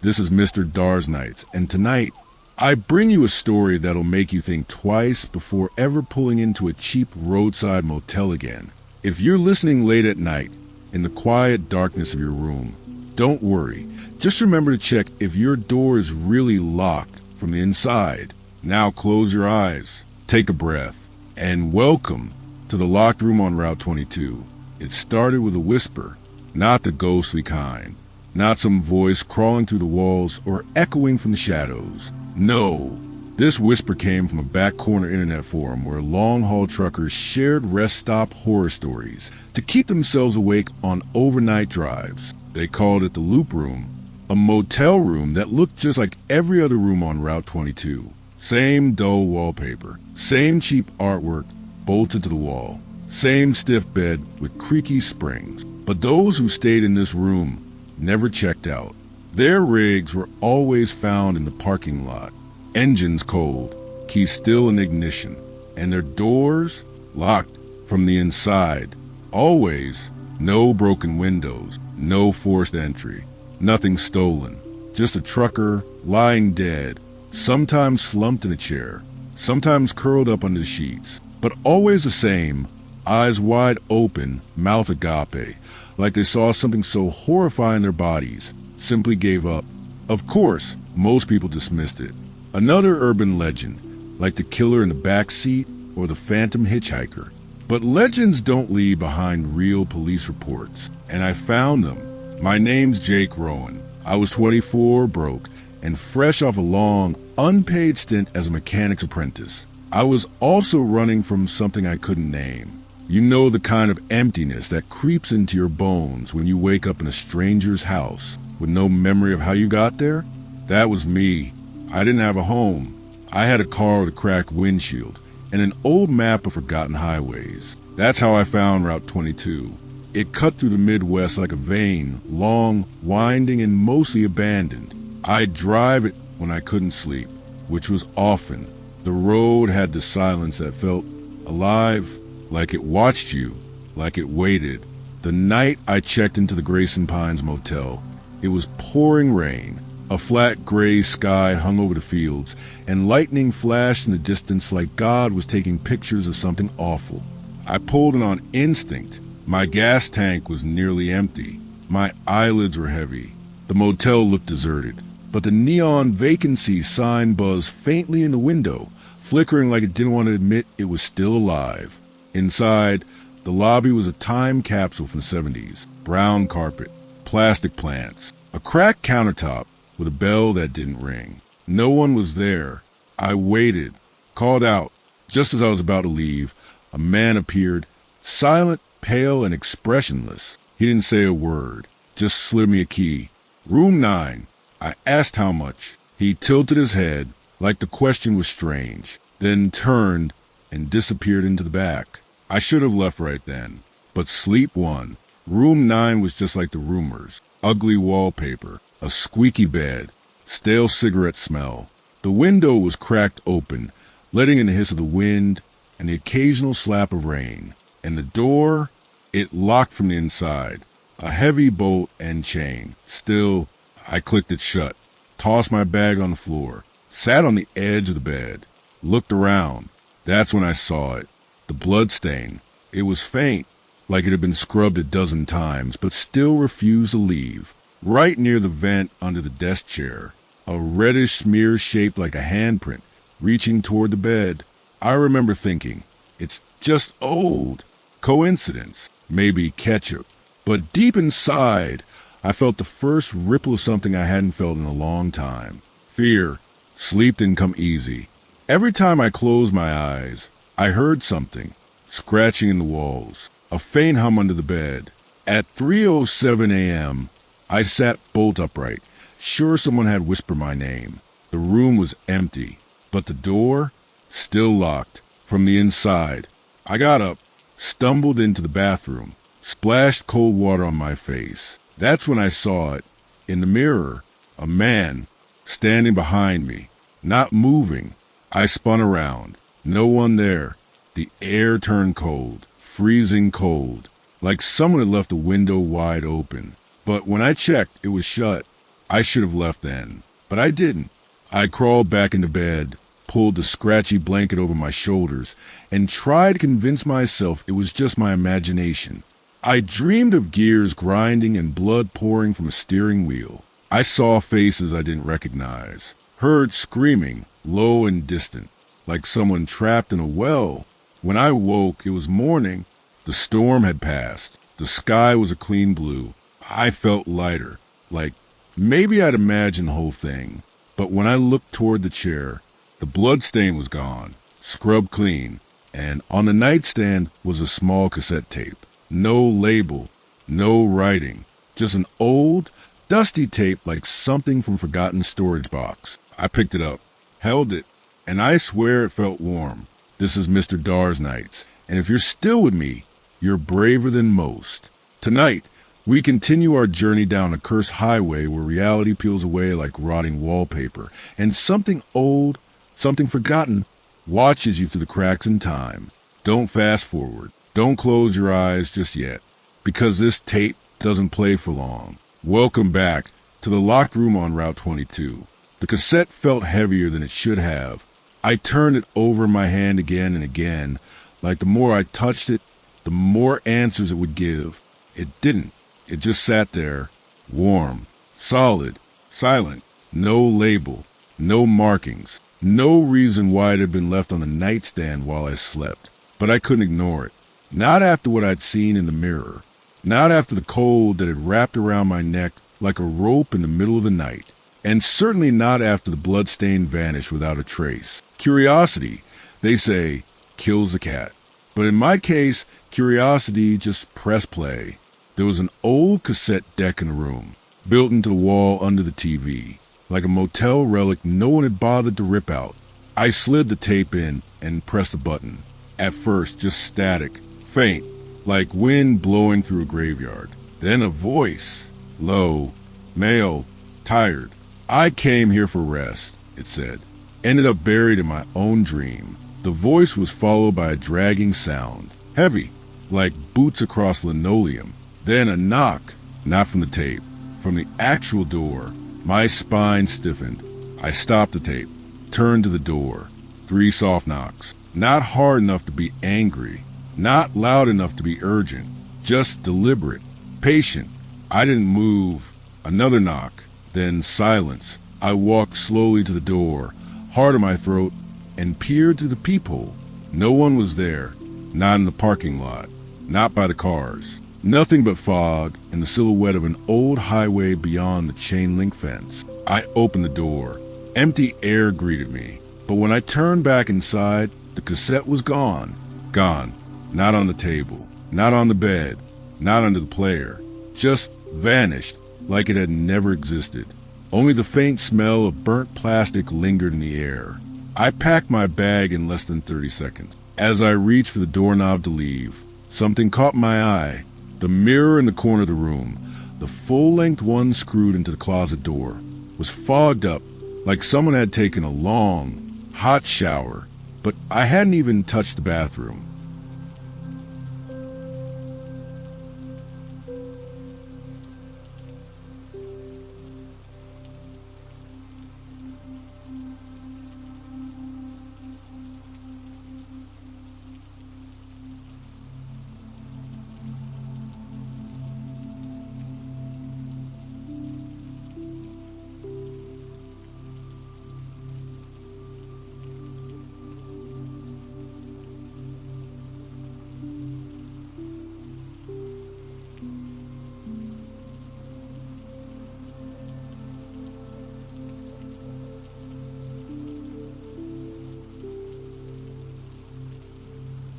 This is Mr. Dar's Nights, and tonight I bring you a story that'll make you think twice before ever pulling into a cheap roadside motel again. If you're listening late at night, in the quiet darkness of your room, don't worry. Just remember to check if your door is really locked from the inside. Now close your eyes, take a breath, and welcome to the locked room on Route 22. It started with a whisper, not the ghostly kind, not some voice crawling through the walls or echoing from the shadows. No, this whisper came from a back corner internet forum where long-haul truckers shared rest stop horror stories to keep themselves awake on overnight drives. They called it the Loop Room, a motel room that looked just like every other room on Route 22. Same dull wallpaper, same cheap artwork bolted to the wall, same stiff bed with creaky springs. But those who stayed in this room never checked out. Their rigs were always found in the parking lot, engines cold, keys still in ignition, and their doors locked from the inside. Always no broken windows, no forced entry, nothing stolen, just a trucker lying dead, sometimes slumped in a chair, sometimes curled up under the sheets, but always the same, eyes wide open, mouth agape, like they saw something so horrifying their bodies, simply gave up. Of course, most people dismissed it. Another urban legend, like the killer in the back seat or the phantom hitchhiker. But legends don't leave behind real police reports, and I found them. My name's Jake Rowan. I was 24, broke, and fresh off a long, unpaid stint as a mechanic's apprentice. I was also running from something I couldn't name. You know, the kind of emptiness that creeps into your bones when you wake up in a stranger's house with no memory of how you got there? That was me. I didn't have a home. I had a car with a cracked windshield and an old map of forgotten highways. That's how I found Route 22. It cut through the Midwest like a vein, long, winding, and mostly abandoned. I'd drive it when I couldn't sleep, which was often. The road had the silence that felt alive, like it watched you, like it waited. The night I checked into the Grayson Pines Motel, it was pouring rain. A flat gray sky hung over the fields, and lightning flashed in the distance like God was taking pictures of something awful. I pulled in on instinct. My gas tank was nearly empty. My eyelids were heavy. The motel looked deserted, but the neon vacancy sign buzzed faintly in the window, flickering like it didn't want to admit it was still alive. Inside, the lobby was a time capsule from the 70s. Brown carpet, plastic plants, a cracked countertop with a bell that didn't ring. No one was there. I waited, called out. Just as I was about to leave, a man appeared, silent, pale, and expressionless. He didn't say a word, just slid me a key. Room 9. I asked how much. He tilted his head, like the question was strange, then turned and disappeared into the back. I should have left right then, but sleep won. Room 9 was just like the rumors. Ugly wallpaper, a squeaky bed, stale cigarette smell. The window was cracked open, letting in the hiss of the wind and the occasional slap of rain. And the door, it locked from the inside. A heavy bolt and chain. Still, I clicked it shut, tossed my bag on the floor, sat on the edge of the bed, looked around. That's when I saw it. The blood stain. It was faint, like it had been scrubbed a dozen times, but still refused to leave. Right near the vent under the desk chair, a reddish smear shaped like a handprint, reaching toward the bed. I remember thinking, it's just old. Coincidence. Maybe ketchup. But deep inside, I felt the first ripple of something I hadn't felt in a long time. Fear. Sleep didn't come easy. Every time I closed my eyes, I heard something, scratching in the walls, a faint hum under the bed. At 3:07 a.m., I sat bolt upright, sure someone had whispered my name. The room was empty, but the door, still locked, from the inside. I got up, stumbled into the bathroom, splashed cold water on my face. That's when I saw it. In the mirror, a man, standing behind me, not moving. I spun around. No one there. The air turned cold, freezing cold, like someone had left the window wide open. But when I checked, it was shut. I should have left then, but I didn't. I crawled back into bed, pulled the scratchy blanket over my shoulders, and tried to convince myself it was just my imagination. I dreamed of gears grinding and blood pouring from a steering wheel. I saw faces I didn't recognize, heard screaming, low and distant, like someone trapped in a well. When I woke, it was morning. The storm had passed. The sky was a clean blue. I felt lighter, like maybe I'd imagined the whole thing. But when I looked toward the chair, the blood stain was gone, scrubbed clean, and on the nightstand was a small cassette tape. No label, no writing, just an old, dusty tape like something from a forgotten storage box. I picked it up, held it, and I swear it felt warm. This is Mr. Dar's Nights, and if you're still with me, you're braver than most. Tonight, we continue our journey down a cursed highway where reality peels away like rotting wallpaper, and something old, something forgotten, watches you through the cracks in time. Don't fast forward. Don't close your eyes just yet, because this tape doesn't play for long. Welcome back to the locked room on Route 22. The cassette felt heavier than it should have. I turned it over in my hand again and again, like the more I touched it, the more answers it would give. It didn't. It just sat there, warm, solid, silent, no label, no markings, no reason why it had been left on the nightstand while I slept. But I couldn't ignore it. Not after what I'd seen in the mirror. Not after the cold that had wrapped around my neck like a rope in the middle of the night. And certainly not after the bloodstain vanished without a trace. Curiosity, they say, kills the cat. But in my case, curiosity just pressed play. There was an old cassette deck in the room, built into the wall under the TV, like a motel relic no one had bothered to rip out. I slid the tape in and pressed a button. At first, just static, faint, like wind blowing through a graveyard. Then a voice, low, male, tired. I came here for rest, it said. Ended up buried in my own dream. The voice was followed by a dragging sound, heavy, like boots across linoleum. Then a knock, not from the tape, from the actual door. My spine stiffened. I stopped the tape, turned to the door. 3 soft knocks. Not hard enough to be angry, not loud enough to be urgent, just deliberate, patient. I didn't move. Another knock, then silence. I walked slowly to the door, hard in my throat, and peered through the peephole. No one was there, not in the parking lot, not by the cars. Nothing but fog and the silhouette of an old highway beyond the chain-link fence. I opened the door. Empty air greeted me, but when I turned back inside, the cassette was gone. Gone. Not on the table, not on the bed, not under the player. Just vanished like it had never existed. Only the faint smell of burnt plastic lingered in the air. I packed my bag in less than 30 seconds. As I reached for the doorknob to leave, something caught my eye. The mirror in the corner of the room, the full-length one screwed into the closet door, was fogged up like someone had taken a long, hot shower. But I hadn't even touched the bathroom.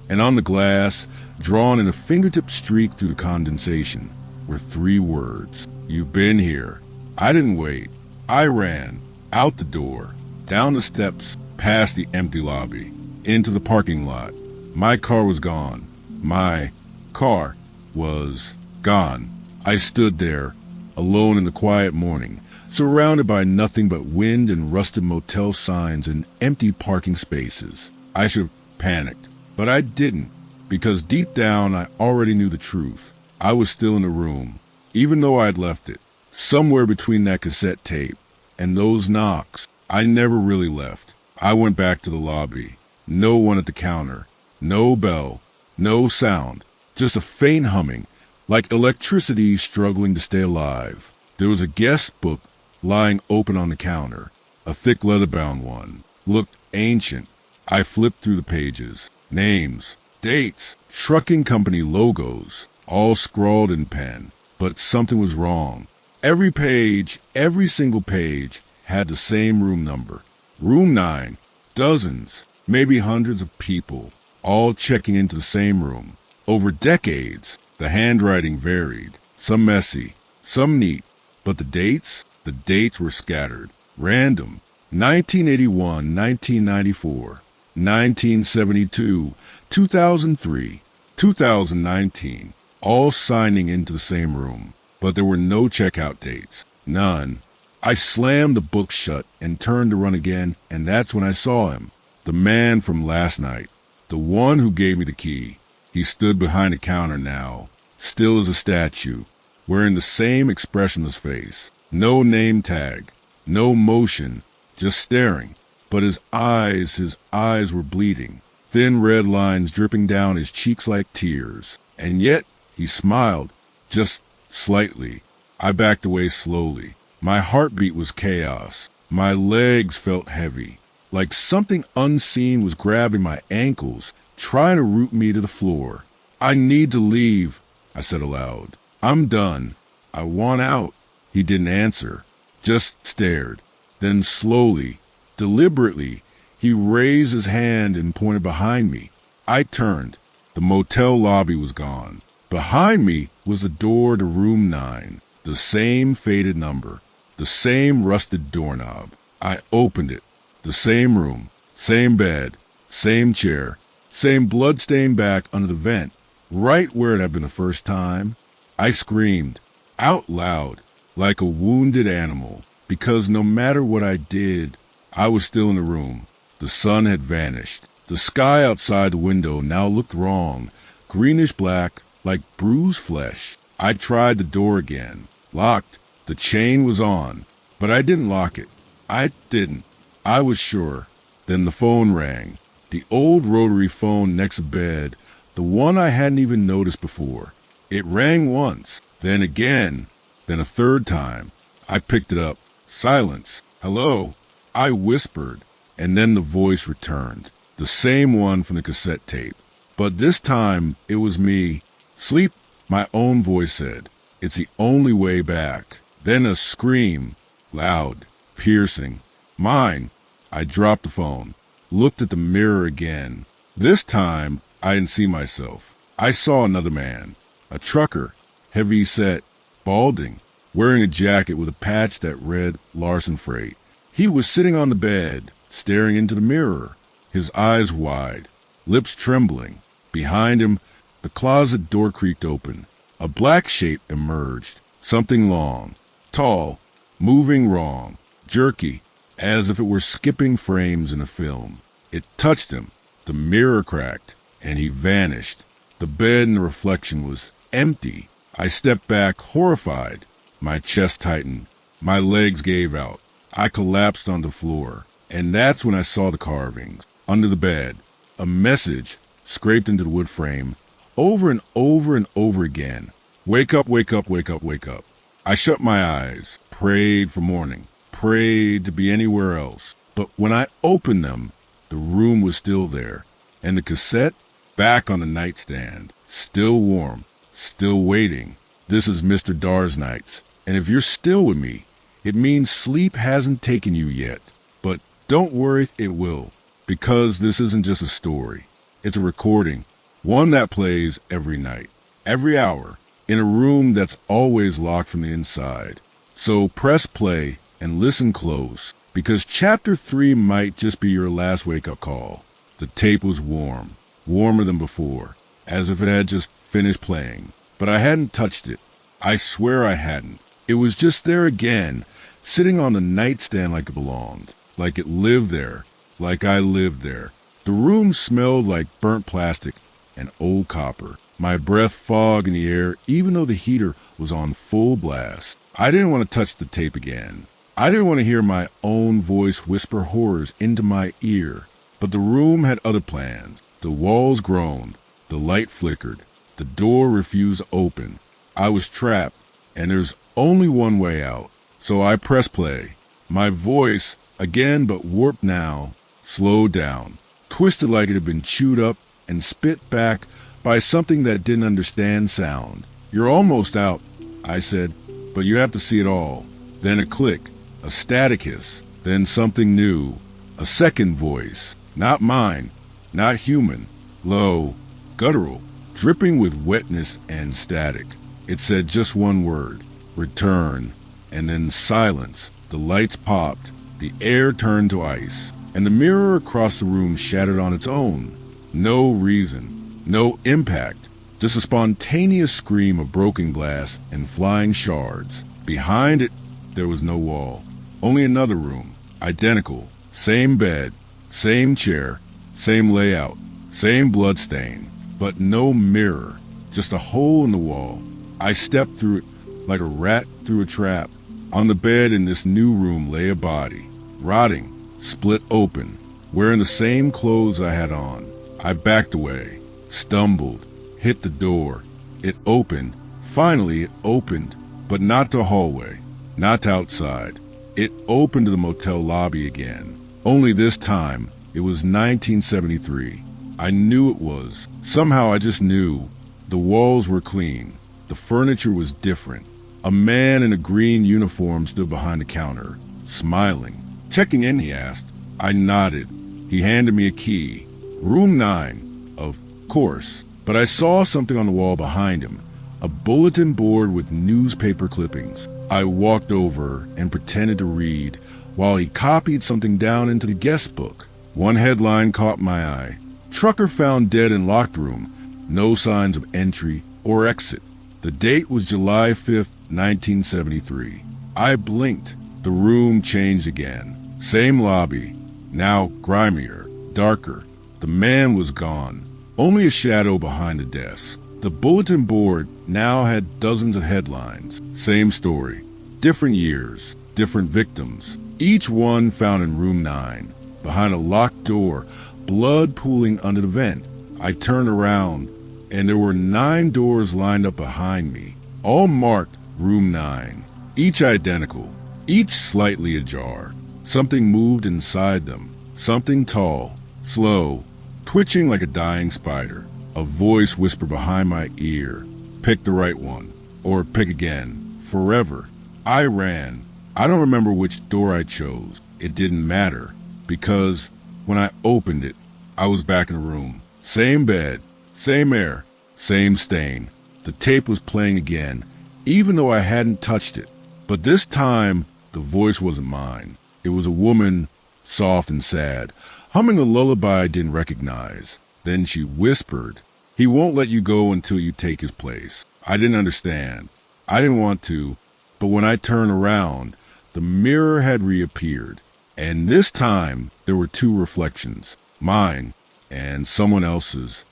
And on the glass, drawn in a fingertip streak through the condensation, were 3 words. You've been here. I didn't wait. I ran, out the door, down the steps, past the empty lobby, into the parking lot. My car was gone. My car was gone. I stood there, alone in the quiet morning, surrounded by nothing but wind and rusted motel signs and empty parking spaces. I should have panicked. But I didn't, because deep down I already knew the truth. I was still in the room, even though I'd left it. somewhere between that cassette tape and those knocks. I never really left. I went back to the lobby. No one at the counter. No bell. No sound. Just a faint humming, like electricity struggling to stay alive. There was a guest book lying open on the counter, a thick leather-bound one. Looked ancient. I flipped through the pages. Names, dates, trucking company logos, all scrawled in pen. But something was wrong. Every page, every single page, had the same room number. Room 9. Dozens, maybe hundreds of people, all checking into the same room. Over decades, the handwriting varied, some messy, some neat, but the dates were scattered, random. 1981, 1994, 1972, 2003, 2019, all signing into the same room. But there were no checkout dates. None. I slammed the book shut and turned to run again, and that's when I saw him. The man from last night. The one who gave me the key. He stood behind the counter now, still as a statue, wearing the same expressionless face. No name tag. No motion. Just staring. But his eyes were bleeding. Thin red lines dripping down his cheeks like tears. And yet, he smiled. Just slightly. I backed away slowly. My heartbeat was chaos. My legs felt heavy, like something unseen was grabbing my ankles, trying to root me to the floor. I need to leave, I said aloud. I'm done. I want out. He didn't answer, just stared. Then slowly, deliberately, he raised his hand and pointed behind me. I turned. The motel lobby was gone. Behind me was the door to room 9, the same faded number, the same rusted doorknob. I opened it. The same room, same bed, same chair, same blood-stained back under the vent, right where it had been the first time. I screamed, out loud, like a wounded animal, because no matter what I did, I was still in the room. The sun had vanished. The sky outside the window now looked wrong, greenish-black, like bruised flesh. I tried the door again. Locked. The chain was on. But I didn't lock it. I didn't. I was sure. Then the phone rang. The old rotary phone next to bed, the one I hadn't even noticed before. It rang once, then again, then a third time. I picked it up. Silence. Hello. I whispered, and then the voice returned. The same one from the cassette tape. But this time, it was me. Sleep, my own voice said. It's the only way back. Then a scream, loud, piercing. Mine. I dropped the phone, looked at the mirror again. This time, I didn't see myself. I saw another man, a trucker, heavy set, balding, wearing a jacket with a patch that read Larson Freight. He was sitting on the bed, staring into the mirror, his eyes wide, lips trembling. Behind him, the closet door creaked open. A black shape emerged, something long, tall, moving wrong, jerky, as if it were skipping frames in a film. It touched him. The mirror cracked, and he vanished. The bed in the reflection was empty. I stepped back, horrified. My chest tightened. My legs gave out. I collapsed on the floor, and that's when I saw the carvings. Under the bed, a message scraped into the wood frame, over and over and over again. Wake up, wake up, wake up, wake up. I shut my eyes, prayed for morning, prayed to be anywhere else. But when I opened them, the room was still there, and the cassette back on the nightstand, still warm, still waiting. This is Mr. Dar's Nights, and if you're still with me, it means sleep hasn't taken you yet. But don't worry, it will, because this isn't just a story. It's a recording, one that plays every night, every hour, in a room that's always locked from the inside. So press play and listen close, because Chapter 3 might just be your last wake-up call. The tape was warm, warmer than before, as if it had just finished playing. But I hadn't touched it. I swear I hadn't. It was just there again, sitting on the nightstand like it belonged, like it lived there, like I lived there. The room smelled like burnt plastic and old copper. My breath fogged in the air, even though the heater was on full blast. I didn't want to touch the tape again. I didn't want to hear my own voice whisper horrors into my ear. But the room had other plans. The walls groaned. The light flickered. The door refused to open. I was trapped, and there's only one way out. So I pressed play. My voice, again but warped now, slowed down, twisted like it had been chewed up and spit back by something that didn't understand sound. "You're almost out," I said, "but you have to see it all." Then a click, a static hiss, then something new, a second voice, not mine, not human, low, guttural, dripping with wetness and static. It said just one word, "return," and then silence. The lights popped, the air turned to ice, and the mirror across the room shattered on its own. No reason, no impact, just a spontaneous scream of broken glass and flying shards. Behind it, there was no wall, only another room, identical, same bed, same chair, same layout, same bloodstain, but no mirror, just a hole in the wall. I stepped through it like a rat through a trap. On the bed in this new room lay a body, rotting, split open, wearing the same clothes I had on. I backed away, stumbled, hit the door. It opened. Finally, it opened, but not to hallway, not to outside. It opened to the motel lobby again. Only this time, it was 1973. I knew it was. Somehow I just knew. The walls were clean. The furniture was different. A man in a green uniform stood behind the counter, smiling. "Checking in?" he asked. I nodded. He handed me a key. "Room 9. Of course. But I saw something on the wall behind him, a bulletin board with newspaper clippings. I walked over and pretended to read while he copied something down into the guest book. One headline caught my eye. "Trucker found dead in locked room. No signs of entry or exit." The date was July 5th, 1973. I blinked. The room changed again. Same lobby, now grimier, darker. The man was gone. Only a shadow behind the desk. The bulletin board now had dozens of headlines. Same story. Different years, different victims. Each one found in room 9. Behind a locked door, blood pooling under the vent. I turned around, and there were 9 doors lined up behind me, all marked room 9, each identical, each slightly ajar. Something moved inside them, something tall, slow, twitching like a dying spider. A voice whispered behind my ear, "Pick the right one, or pick again, forever." I ran. I don't remember which door I chose. It didn't matter, because when I opened it, I was back in the room. Same bed, same air, same stain. The tape was playing again, even though I hadn't touched it. But this time, the voice wasn't mine. It was a woman, soft and sad, humming a lullaby I didn't recognize. Then she whispered, "He won't let you go until you take his place." I didn't understand. I didn't want to, but when I turned around, the mirror had reappeared. And this time, there were 2 reflections, mine and someone else's.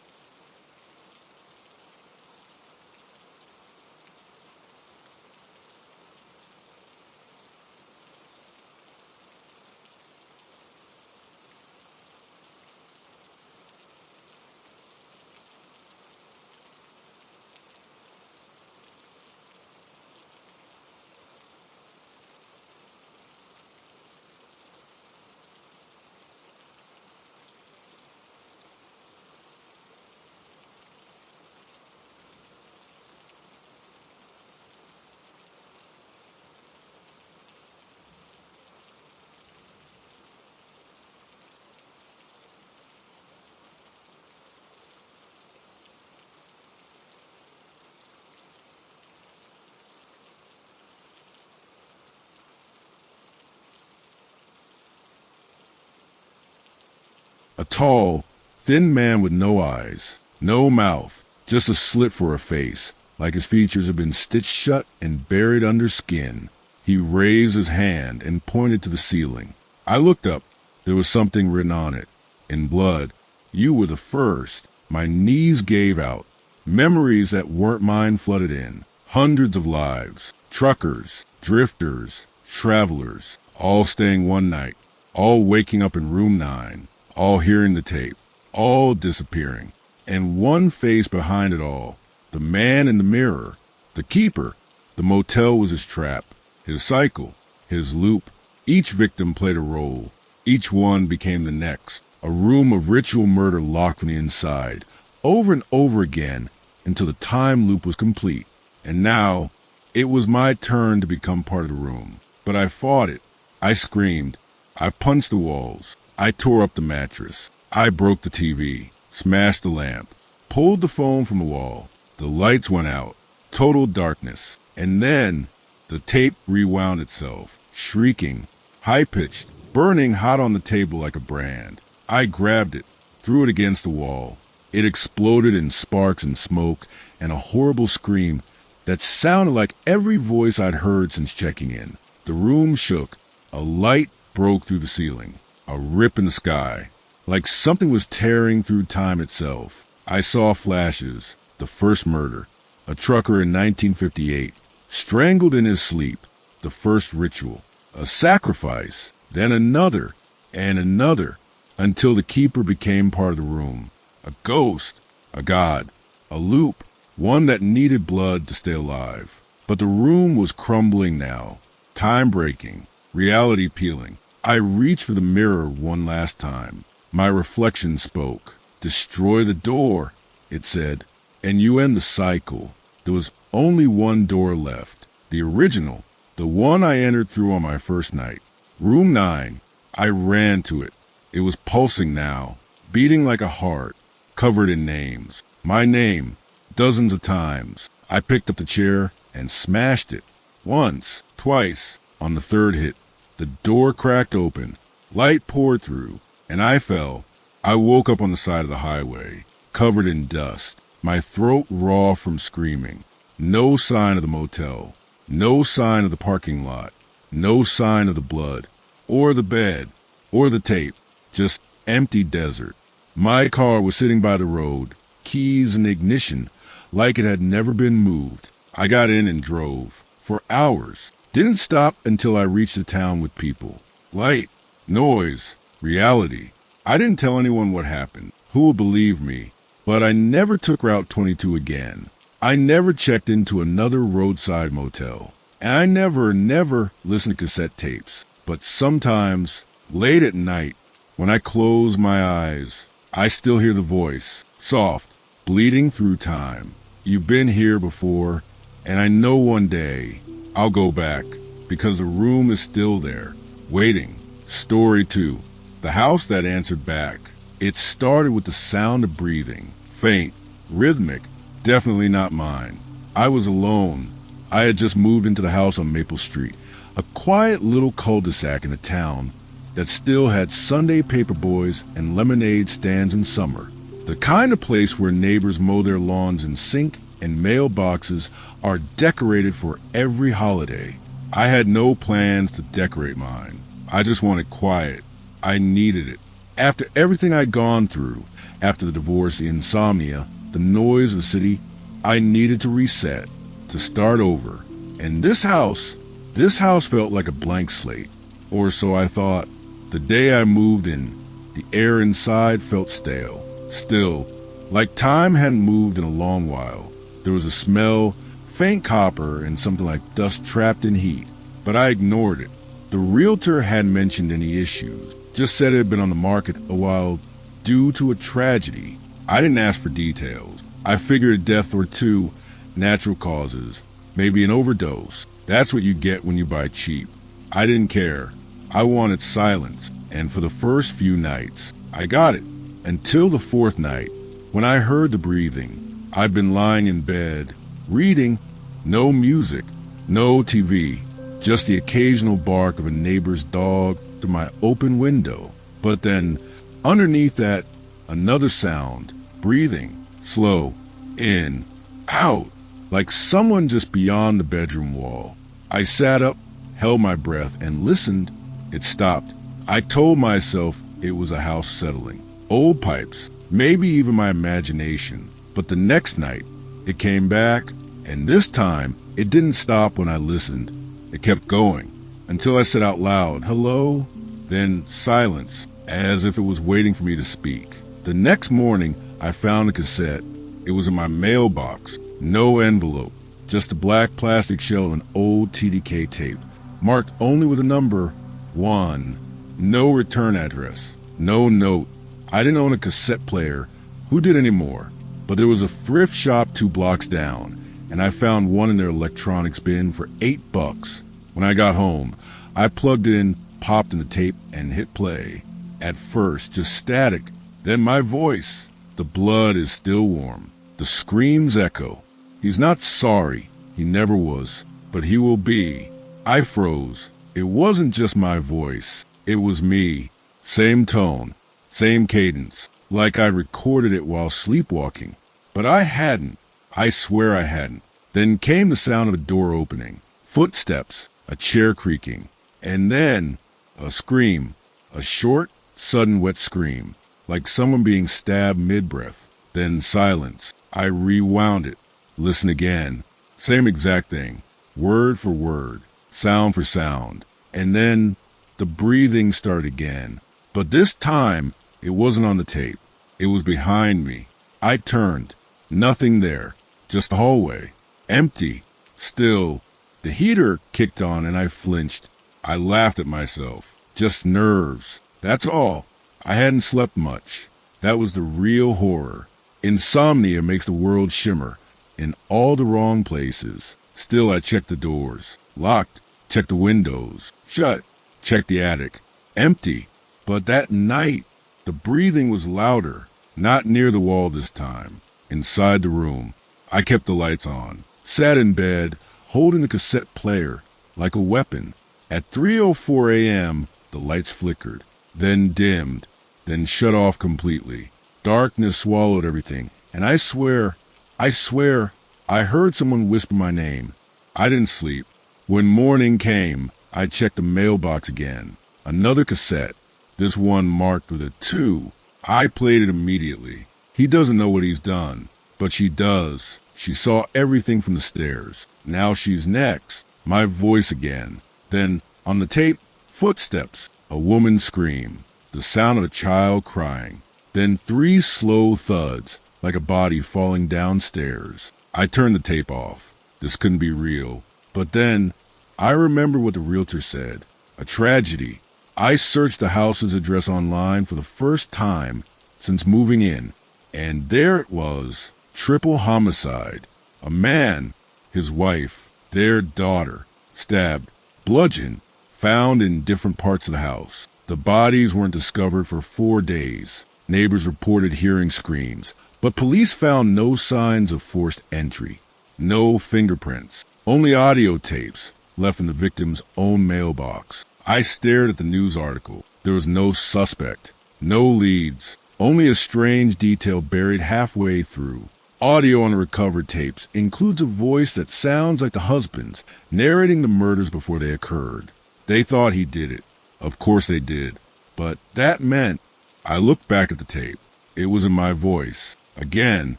A tall, thin man with no eyes, no mouth, just a slit for a face, like his features had been stitched shut and buried under skin. He raised his hand and pointed to the ceiling. I looked up. There was something written on it, in blood. "You were the first." My knees gave out. Memories that weren't mine flooded in. Hundreds of lives. Truckers, Drifters, travelers, all staying one night, all waking up in room 9, all hearing the tape, all disappearing. And one face behind it all, the man in the mirror, the keeper. The motel was his trap, his cycle, his loop. Each victim played a role. Each one became the next. A room of ritual murder locked from the inside, over and over again, until the time loop was complete. And now, it was my turn to become part of the room. But I fought it. I screamed. I punched the walls. I tore up the mattress. I broke the TV, smashed the lamp, pulled the phone from the wall. The lights went out. Total darkness. And then, the tape rewound itself, shrieking, high-pitched, burning hot on the table like a brand. I grabbed it, threw it against the wall. It exploded in sparks and smoke and a horrible scream that sounded like every voice I'd heard since checking in. The room shook. A light broke through the ceiling. A rip in the sky. Like something was tearing through time itself. I saw flashes. The first murder. A trucker in 1958. Strangled in his sleep. The first ritual. A sacrifice. Then another. And another. Until the keeper became part of the room. A ghost. A god. A loop. One that needed blood to stay alive. But the room was crumbling now. Time breaking. Reality peeling. I reached for the mirror one last time. My reflection spoke. Destroy the door, it said, and you end the cycle. There was only one door left. The original. The one I entered through on my first night. Room 9. I ran to it. It was pulsing now, beating like a heart, covered in names. My name, dozens of times. I picked up the chair and smashed it. Once, twice. On the third hit, the door cracked open. Light poured through, and I fell. I woke up on the side of the highway, covered in dust, my throat raw from screaming. No sign of the motel. No sign of the parking lot. No sign of the blood, or the bed, or the tape. Just empty desert. My car was sitting by the road, keys in ignition, like it had never been moved. I got in and drove. For hours. Didn't stop until I reached the town with people. Light, noise, reality. I didn't tell anyone what happened. Who would believe me? But I never took Route 22 again. I never checked into another roadside motel. And I never listened to cassette tapes. But sometimes, late at night, when I close my eyes, I still hear the voice, soft, bleeding through time. You've been here before, and I know one day I'll go back, because the room is still there, waiting. Story 2. The house that answered back. It started with the sound of breathing, faint, rhythmic, definitely not mine. I was alone. I had just moved into the house on Maple Street, a quiet little cul-de-sac in a town that still had Sunday paper boys and lemonade stands in summer. The kind of place where neighbors mow their lawns in sync and mailboxes are decorated for every holiday. I had no plans to decorate mine. I just wanted quiet. I needed it. After everything I'd gone through, after the divorce, the insomnia, the noise of the city, I needed to reset, to start over. And this house felt like a blank slate. Or so I thought. The day I moved in, the air inside felt stale, still, like time hadn't moved in a long while. There was a smell, faint copper, and something like dust trapped in heat, but I ignored it. The realtor hadn't mentioned any issues, just said it had been on the market a while due to a tragedy. I didn't ask for details. I figured a death or two, natural causes, maybe an overdose. That's what you get when you buy cheap. I didn't care. I wanted silence, and for the first few nights, I got it. Until the fourth night, when I heard the breathing. I'd been lying in bed, reading, no music, no TV, just the occasional bark of a neighbor's dog through my open window. But then, underneath that, another sound, breathing, slow, in, out, like someone just beyond the bedroom wall. I sat up, held my breath, and listened. It stopped. I told myself it was a house settling. Old pipes, maybe even my imagination. But the next night, it came back, and this time, it didn't stop when I listened. It kept going until I said out loud, "Hello?" Then silence, as if it was waiting for me to speak. The next morning, I found a cassette. It was in my mailbox. No envelope, just a black plastic shell of an old TDK tape, marked only with the number 1. No return address, no note. I didn't own a cassette player. Who did anymore? But there was a thrift shop 2 blocks down, and I found one in their electronics bin for $8. When I got home, I plugged it in, popped in the tape, and hit play. At first, just static, then my voice. The blood is still warm. The screams echo. He's not sorry. He never was. But he will be. I froze. It wasn't just my voice. It was me. Same tone. Same cadence. Like I recorded it while sleepwalking. But I hadn't. I swear I hadn't. Then came the sound of a door opening. Footsteps. A chair creaking. And then a scream. A short, sudden wet scream. Like someone being stabbed mid-breath. Then silence. I rewound it. Listen again. Same exact thing. Word for word. Sound for sound. And then the breathing started again. But this time, it wasn't on the tape. It was behind me. I turned. Nothing there. Just the hallway. Empty. Still. The heater kicked on and I flinched. I laughed at myself. Just nerves. That's all. I hadn't slept much. That was the real horror. Insomnia makes the world shimmer in all the wrong places. Still, I checked the doors. Locked. Checked the windows. Shut. Checked the attic. Empty. But that night, the breathing was louder. Not near the wall this time. Inside the room. I kept the lights on. Sat in bed, holding the cassette player like a weapon. At 3:04 a.m., the lights flickered, then dimmed, then shut off completely. Darkness swallowed everything, and I swear, I heard someone whisper my name. I didn't sleep. When morning came, I checked the mailbox again. Another cassette, this one marked with a 2. I played it immediately. He doesn't know what he's done, but she does. She saw everything from the stairs. Now she's next. My voice again. Then, on the tape, footsteps, a woman's scream, the sound of a child crying. Then 3 slow thuds, like a body falling downstairs. I turned the tape off. This couldn't be real. But then, I remember what the realtor said. A tragedy. I searched the house's address online for the first time since moving in, and there it was. Triple homicide. A man, his wife, their daughter, stabbed, bludgeoned, found in different parts of the house. The bodies weren't discovered for 4 days. Neighbors reported hearing screams, but police found no signs of forced entry. No fingerprints. Only audio tapes left in the victim's own mailbox. I stared at the news article. There was no suspect, no leads, only a strange detail buried halfway through. Audio on the recovered tapes includes a voice that sounds like the husband's, narrating the murders before they occurred. They thought he did it. Of course they did. But that meant, I looked back at the tape. It was in my voice. Again.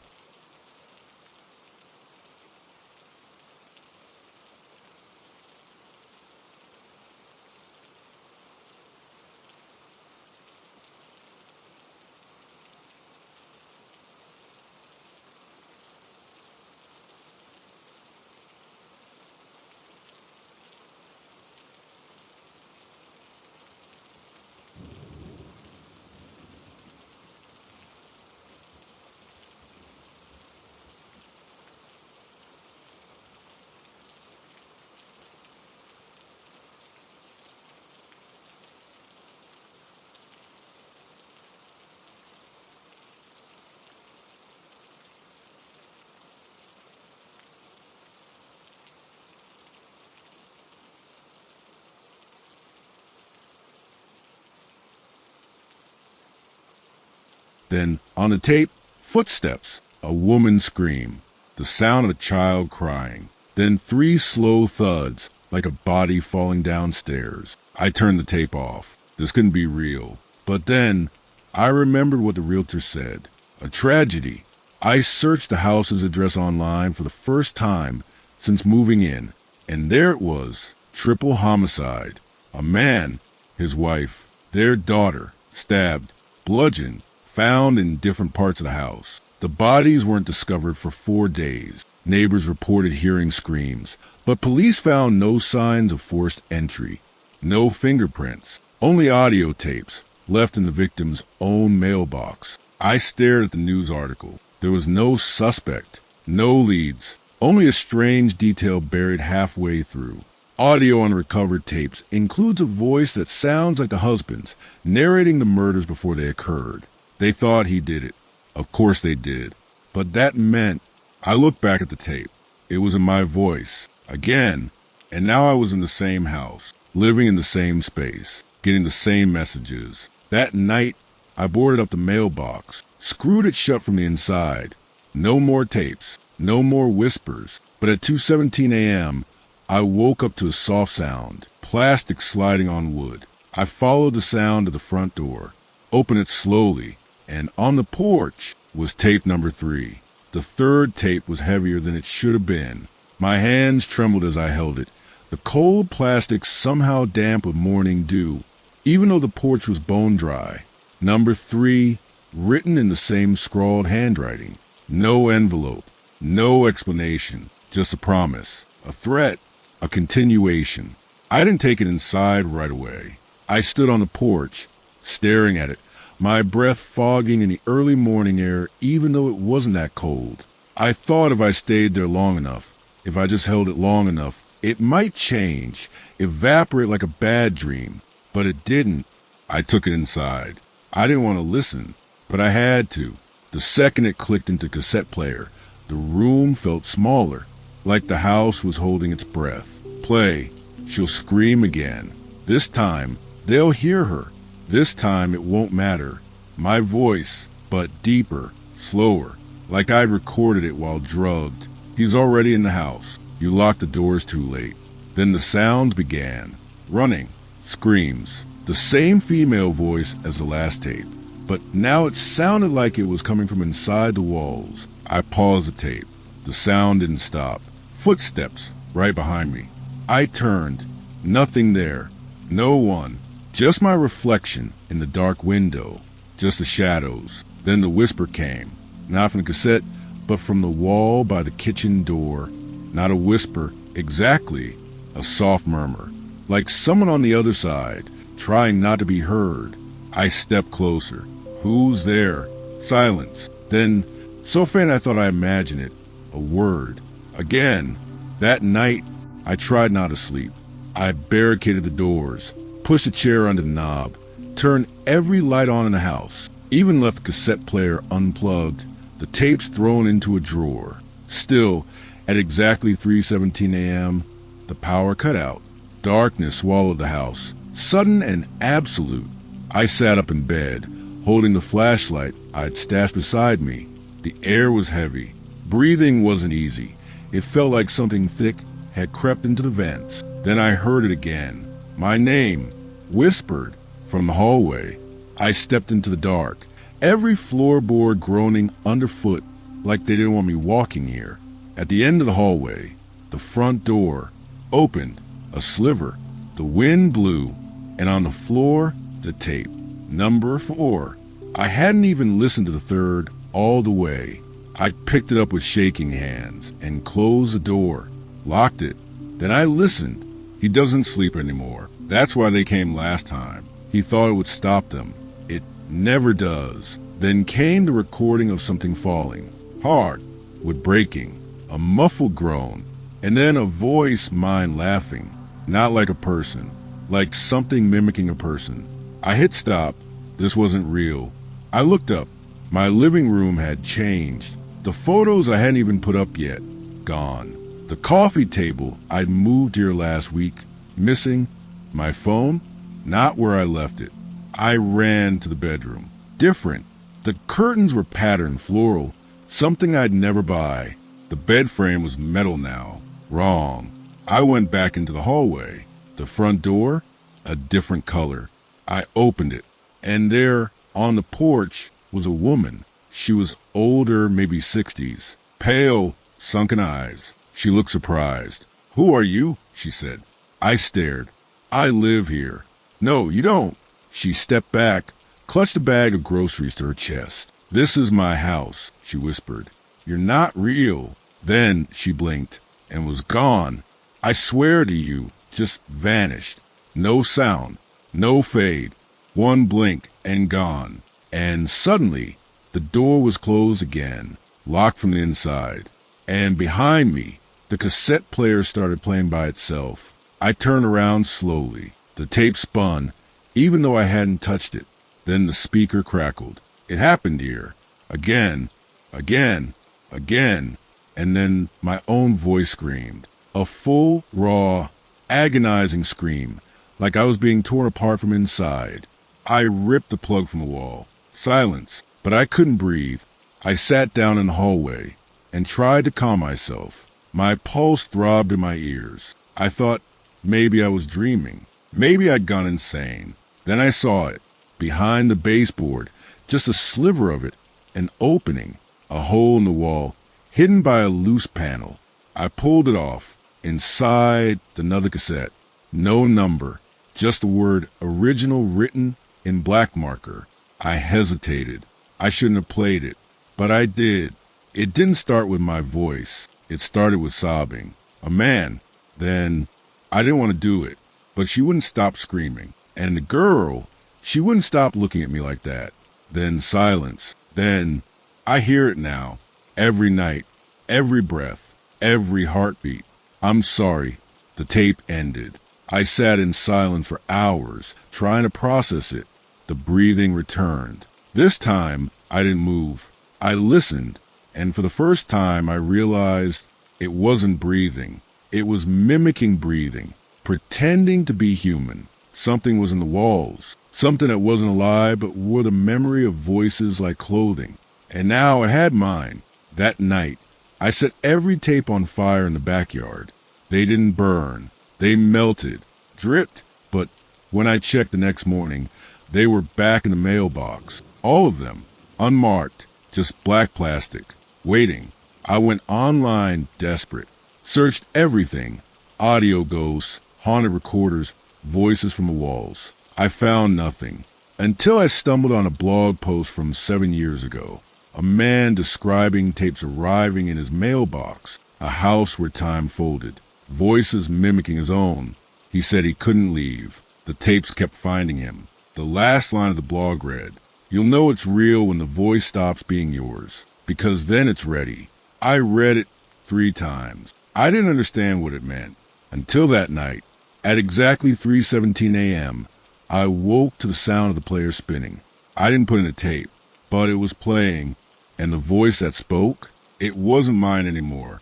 Then, on the tape, footsteps, a woman's scream, the sound of a child crying. Then 3 slow thuds, like a body falling downstairs. I turned the tape off. This couldn't be real. But then, I remembered what the realtor said. A tragedy. I searched the house's address online for the first time since moving in, and there it was. Triple homicide. A man, his wife, their daughter, stabbed, bludgeoned, found in different parts of the house. The bodies weren't discovered for 4 days. Neighbors reported hearing screams, but police found no signs of forced entry. No fingerprints, only audio tapes left in the victim's own mailbox. I stared at the news article. There was no suspect, no leads, only a strange detail buried halfway through. Audio on recovered tapes includes a voice that sounds like the husband's, narrating the murders before they occurred. They thought he did it. Of course they did. But that meant I looked back at the tape. It was in my voice, again, and now I was in the same house, living in the same space, getting the same messages. That night, I boarded up the mailbox, screwed it shut from the inside. No more tapes, no more whispers. But at 2:17 a.m., I woke up to a soft sound, plastic sliding on wood. I followed the sound to the front door, opened it slowly, and on the porch was tape number 3. The third tape was heavier than it should have been. My hands trembled as I held it, the cold plastic somehow damp with morning dew, even though the porch was bone dry. Number 3, written in the same scrawled handwriting. No envelope, no explanation, just a promise, a threat, a continuation. I didn't take it inside right away. I stood on the porch, staring at it, my breath fogging in the early morning air even though it wasn't that cold. I thought if I stayed there long enough, if I just held it long enough, it might change, evaporate like a bad dream. But it didn't. I took it inside. I didn't want to listen, but I had to. The second it clicked into cassette player, the room felt smaller, like the house was holding its breath. Play. She'll scream again. This time, they'll hear her. This time it won't matter. My voice, but deeper, slower, like I'd recorded it while drugged. He's already in the house. You locked the doors too late. Then the sounds began. Running. Screams. The same female voice as the last tape. But now it sounded like it was coming from inside the walls. I paused the tape. The sound didn't stop. Footsteps right behind me. I turned. Nothing there. No one. Just my reflection in the dark window. Just the shadows. Then the whisper came. Not from the cassette, but from the wall by the kitchen door. Not a whisper, exactly. A soft murmur. Like someone on the other side, trying not to be heard. I stepped closer. Who's there? Silence. Then, so faint I thought I imagined it. A word. Again. That night, I tried not to sleep. I barricaded the doors, pushed a chair under the knob, turned every light on in the house, even left the cassette player unplugged, the tapes thrown into a drawer. Still, at exactly 3:17 a.m., the power cut out. Darkness swallowed the house, sudden and absolute. I sat up in bed, holding the flashlight I'd stashed beside me. The air was heavy. Breathing wasn't easy. It felt like something thick had crept into the vents. Then I heard it again. My name, whispered from the hallway. I stepped into the dark, every floorboard groaning underfoot like they didn't want me walking here. At the end of the hallway, the front door opened, a sliver. The wind blew, and on the floor, the tape. Number 4. I hadn't even listened to the third all the way. I picked it up with shaking hands and closed the door, locked it. Then I listened. He doesn't sleep anymore. That's why they came last time. He thought it would stop them. It never does. Then came the recording of something falling, hard, with breaking, a muffled groan, and then a voice, mine, laughing, not like a person, like something mimicking a person. I hit stop. This wasn't real. I looked up. My living room had changed. The photos I hadn't even put up yet, gone. The coffee table I'd moved here last week, missing. My phone, not where I left it. I ran to the bedroom. Different. The curtains were patterned, floral, something I'd never buy. The bed frame was metal now. Wrong. I went back into the hallway. The front door, a different color. I opened it, and there, on the porch, was a woman. She was older, maybe 60s, pale, sunken eyes. She looked surprised. "Who are you?" she said. I stared. I live here. No, you don't. She stepped back, clutched a bag of groceries to her chest. This is my house, she whispered. You're not real. Then she blinked and was gone. I swear to you, just vanished. No sound, no fade. One blink and gone. And suddenly, the door was closed again, locked from the inside. And behind me, the cassette player started playing by itself. I turned around slowly. The tape spun, even though I hadn't touched it. Then the speaker crackled. It happened here. Again, again, again. And then my own voice screamed. A full, raw, agonizing scream, like I was being torn apart from inside. I ripped the plug from the wall. Silence, but I couldn't breathe. I sat down in the hallway and tried to calm myself. My pulse throbbed in my ears. I thought maybe I was dreaming. Maybe I'd gone insane. Then I saw it, behind the baseboard, just a sliver of it, an opening, a hole in the wall, hidden by a loose panel. I pulled it off. Inside, another cassette. No number, just the word original written in black marker. I hesitated. I shouldn't have played it, but I did. It didn't start with my voice. It started with sobbing. A man. Then I didn't want to do it, but she wouldn't stop screaming. And the girl, she wouldn't stop looking at me like that. Then silence. Then I hear it now. Every night, every breath, every heartbeat. I'm sorry. The tape ended. I sat in silence for hours, trying to process it. The breathing returned. This time, I didn't move. I listened, and for the first time, I realized it wasn't breathing. It was mimicking breathing, pretending to be human. Something was in the walls, something that wasn't alive but wore the memory of voices like clothing. And now I had mine. That night, I set every tape on fire in the backyard. They didn't burn. They melted, dripped, but when I checked the next morning, they were back in the mailbox. All of them, unmarked, just black plastic, waiting. I went online desperate, searched everything, audio ghosts, haunted recorders, voices from the walls. I found nothing, until I stumbled on a blog post from 7 years ago. A man describing tapes arriving in his mailbox, a house where time folded, voices mimicking his own. He said he couldn't leave. The tapes kept finding him. The last line of the blog read, "You'll know it's real when the voice stops being yours, because then it's ready." I read it 3 times. I didn't understand what it meant. Until that night, at exactly 3:17 a.m., I woke to the sound of the player spinning. I didn't put in a tape, but it was playing, and the voice that spoke, it wasn't mine anymore.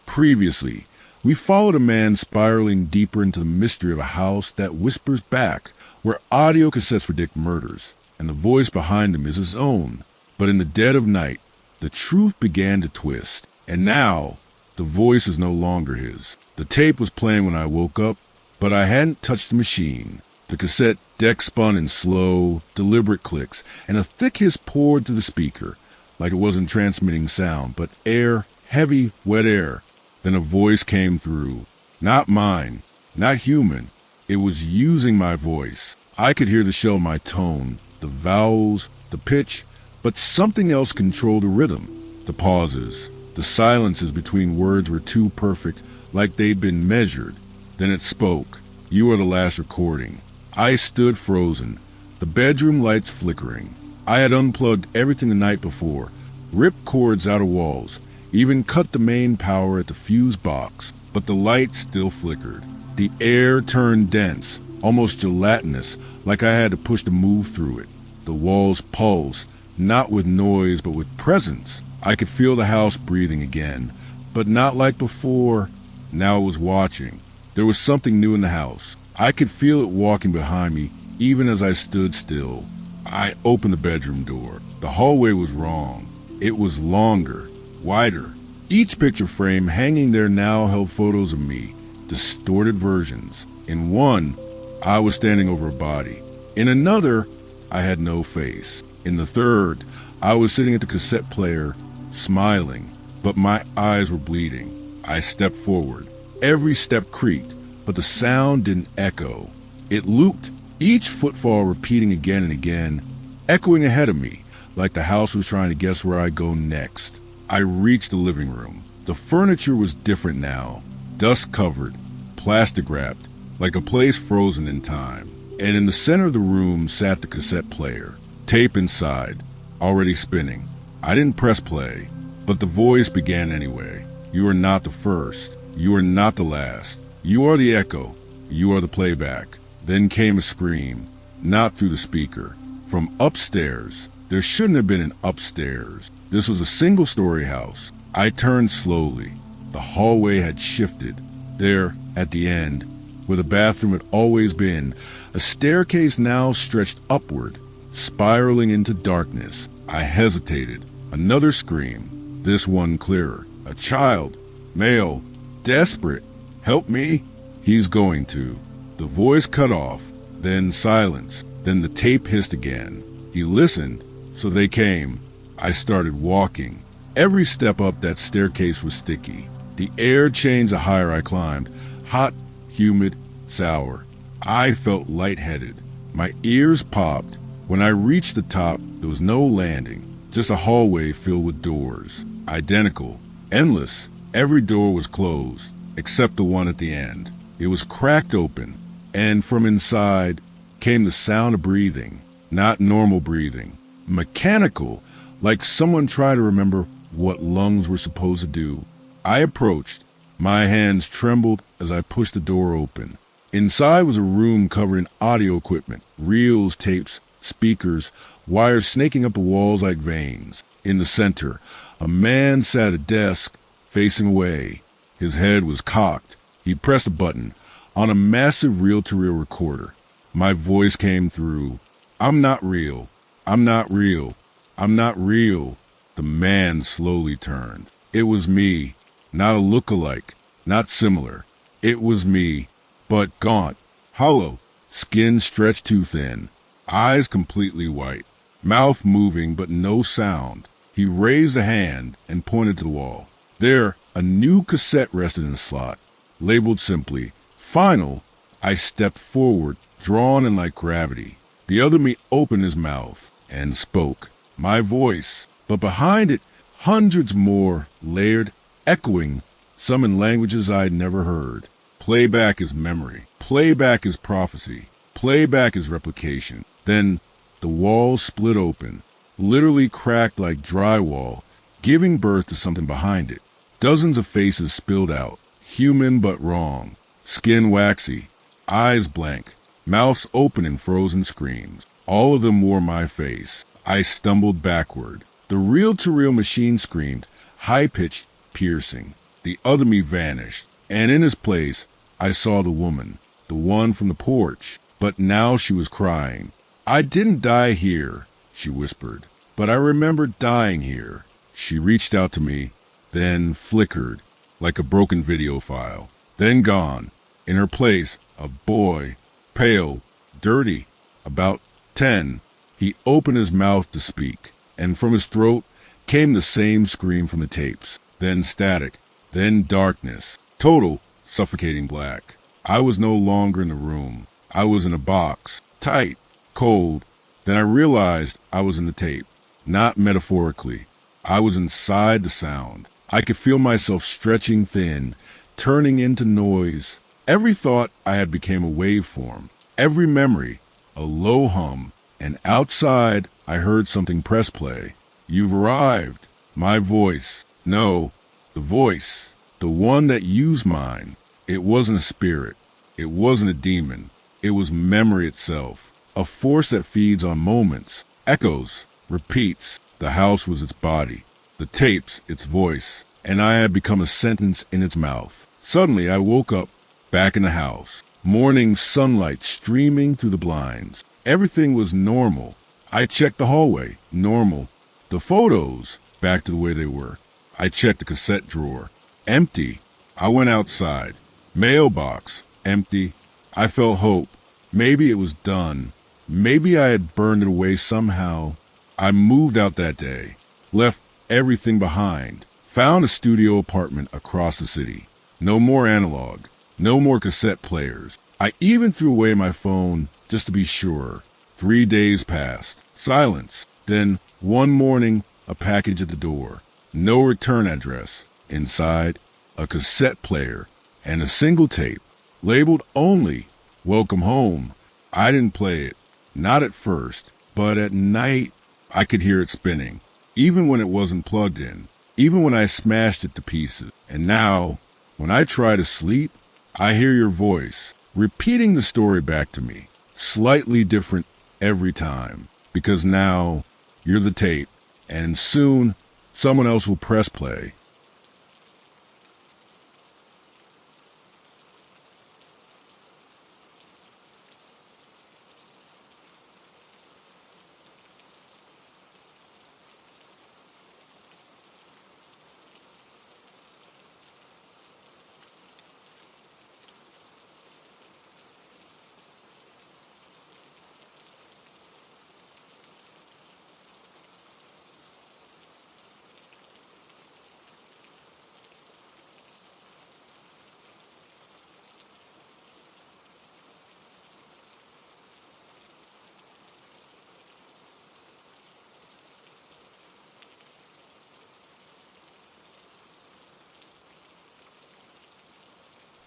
Previously, we followed a man spiraling deeper into the mystery of a house that whispers back, where audio cassettes predict murders, and the voice behind him is his own. But in the dead of night, the truth began to twist, and now the voice is no longer his. The tape was playing when I woke up, but I hadn't touched the machine. The cassette deck spun in slow, deliberate clicks, and a thick hiss poured through the speaker, like it wasn't transmitting sound, but air, heavy, wet air. Then a voice came through. Not mine, not human. It was using my voice. I could hear the shell of my tone, the vowels, the pitch, but something else controlled the rhythm. The pauses, the silences between words were too perfect, like they'd been measured. Then it spoke. "You are the last recording." I stood frozen, the bedroom lights flickering. I had unplugged everything the night before, ripped cords out of walls, even cut the main power at the fuse box, but the light still flickered. The air turned dense, almost gelatinous, like I had to push to move through it. The walls pulsed, not with noise but with presence. I could feel the house breathing again, but not like before. Now it was watching. There was something new in the house. I could feel it walking behind me, even as I stood still. I opened the bedroom door. The hallway was wrong. It was longer, wider. Each picture frame hanging there now held photos of me, distorted versions. In one, I was standing over a body. In another, I had no face. In the third, I was sitting at the cassette player, smiling, but my eyes were bleeding. I stepped forward. Every step creaked, but the sound didn't echo. It looped, each footfall repeating again and again, echoing ahead of me, like the house was trying to guess where I'd go next. I reached the living room. The furniture was different now, dust-covered, plastic-wrapped, like a place frozen in time. And in the center of the room sat the cassette player, tape inside, already spinning. I didn't press play, but the voice began anyway. You are not the first. You are not the last. You are the echo. You are the playback. Then came a scream, not through the speaker, from upstairs. There shouldn't have been an upstairs. This was a single-story house. I turned slowly. The hallway had shifted. There, at the end, where the bathroom had always been, a staircase now stretched upward, spiraling into darkness. I hesitated. Another scream, this one clearer. A child, male, desperate. Help me? He's going to. The voice cut off, then silence, then the tape hissed again. He listened, so they came. I started walking. Every step up that staircase was sticky. The air changed the higher I climbed, hot, humid, sour. I felt lightheaded. My ears popped. When I reached the top, there was no landing, just a hallway filled with doors. Identical, endless. Every door was closed, except the one at the end. It was cracked open, and from inside came the sound of breathing. Not normal breathing. Mechanical, like someone tried to remember what lungs were supposed to do. I approached. My hands trembled as I pushed the door open. Inside was a room covered in audio equipment, reels, tapes, speakers, wires snaking up the walls like veins. In the center, a man sat at a desk, facing away. His head was cocked. He pressed a button on a massive reel-to-reel recorder. My voice came through. I'm not real. I'm not real. I'm not real. The man slowly turned. It was me, not a look-alike, not similar. It was me, but gaunt, hollow, skin stretched too thin, eyes completely white, mouth moving but no sound. He raised a hand and pointed to the wall. There, a new cassette rested in a slot, labeled simply, Final. I stepped forward, drawn in like gravity. The other me opened his mouth and spoke. My voice, but behind it, hundreds more, layered, echoing, some in languages I'd never heard. Playback is memory. Playback is prophecy. Playback is replication. Then the walls split open, literally cracked like drywall, giving birth to something behind it. Dozens of faces spilled out, human but wrong, skin waxy, eyes blank, mouths open in frozen screams. All of them wore my face. I stumbled backward. The reel-to-reel machine screamed, high-pitched, piercing. The other me vanished, and in his place, I saw the woman, the one from the porch. But now she was crying. I didn't die here, she whispered, but I remember dying here. She reached out to me, then flickered, like a broken video file, then gone. In her place, a boy, pale, dirty, about 10. He opened his mouth to speak, and from his throat came the same scream from the tapes, then static, then darkness, total, suffocating black. I was no longer in the room. I was in a box, tight, cold. Then I realized I was in the tape, not metaphorically. I was inside the sound. I could feel myself stretching thin, turning into noise. Every thought I had became a waveform. Every memory, a low hum, And outside, I heard something press play. You've arrived. My voice. No, the voice. The one that used mine. It wasn't a spirit. It wasn't a demon. It was memory itself. A force that feeds on moments, echoes, repeats. The house was its body. The tapes, its voice. And I had become a sentence in its mouth. Suddenly, I woke up, back in the house. Morning sunlight streaming through the blinds. Everything was normal. I checked the hallway. Normal. The photos, back to the way they were. I checked the cassette drawer. Empty. I went outside. Mailbox. Empty. I felt hope. Maybe it was done. Maybe I had burned it away somehow. I moved out that day. Left everything behind. Found a studio apartment across the city. No more analog. No more cassette players. I even threw away my phone just to be sure. 3 days passed. Silence. Then, one morning, a package at the door. No return address. Inside, a cassette player and a single tape. Labeled only, Welcome Home. I didn't play it. Not at first. But at night, I could hear it spinning. Even when it wasn't plugged in. Even when I smashed it to pieces. And now, when I try to sleep, I hear your voice, repeating the story back to me. Slightly different every time. Because now, you're the tape. And soon, someone else will press play.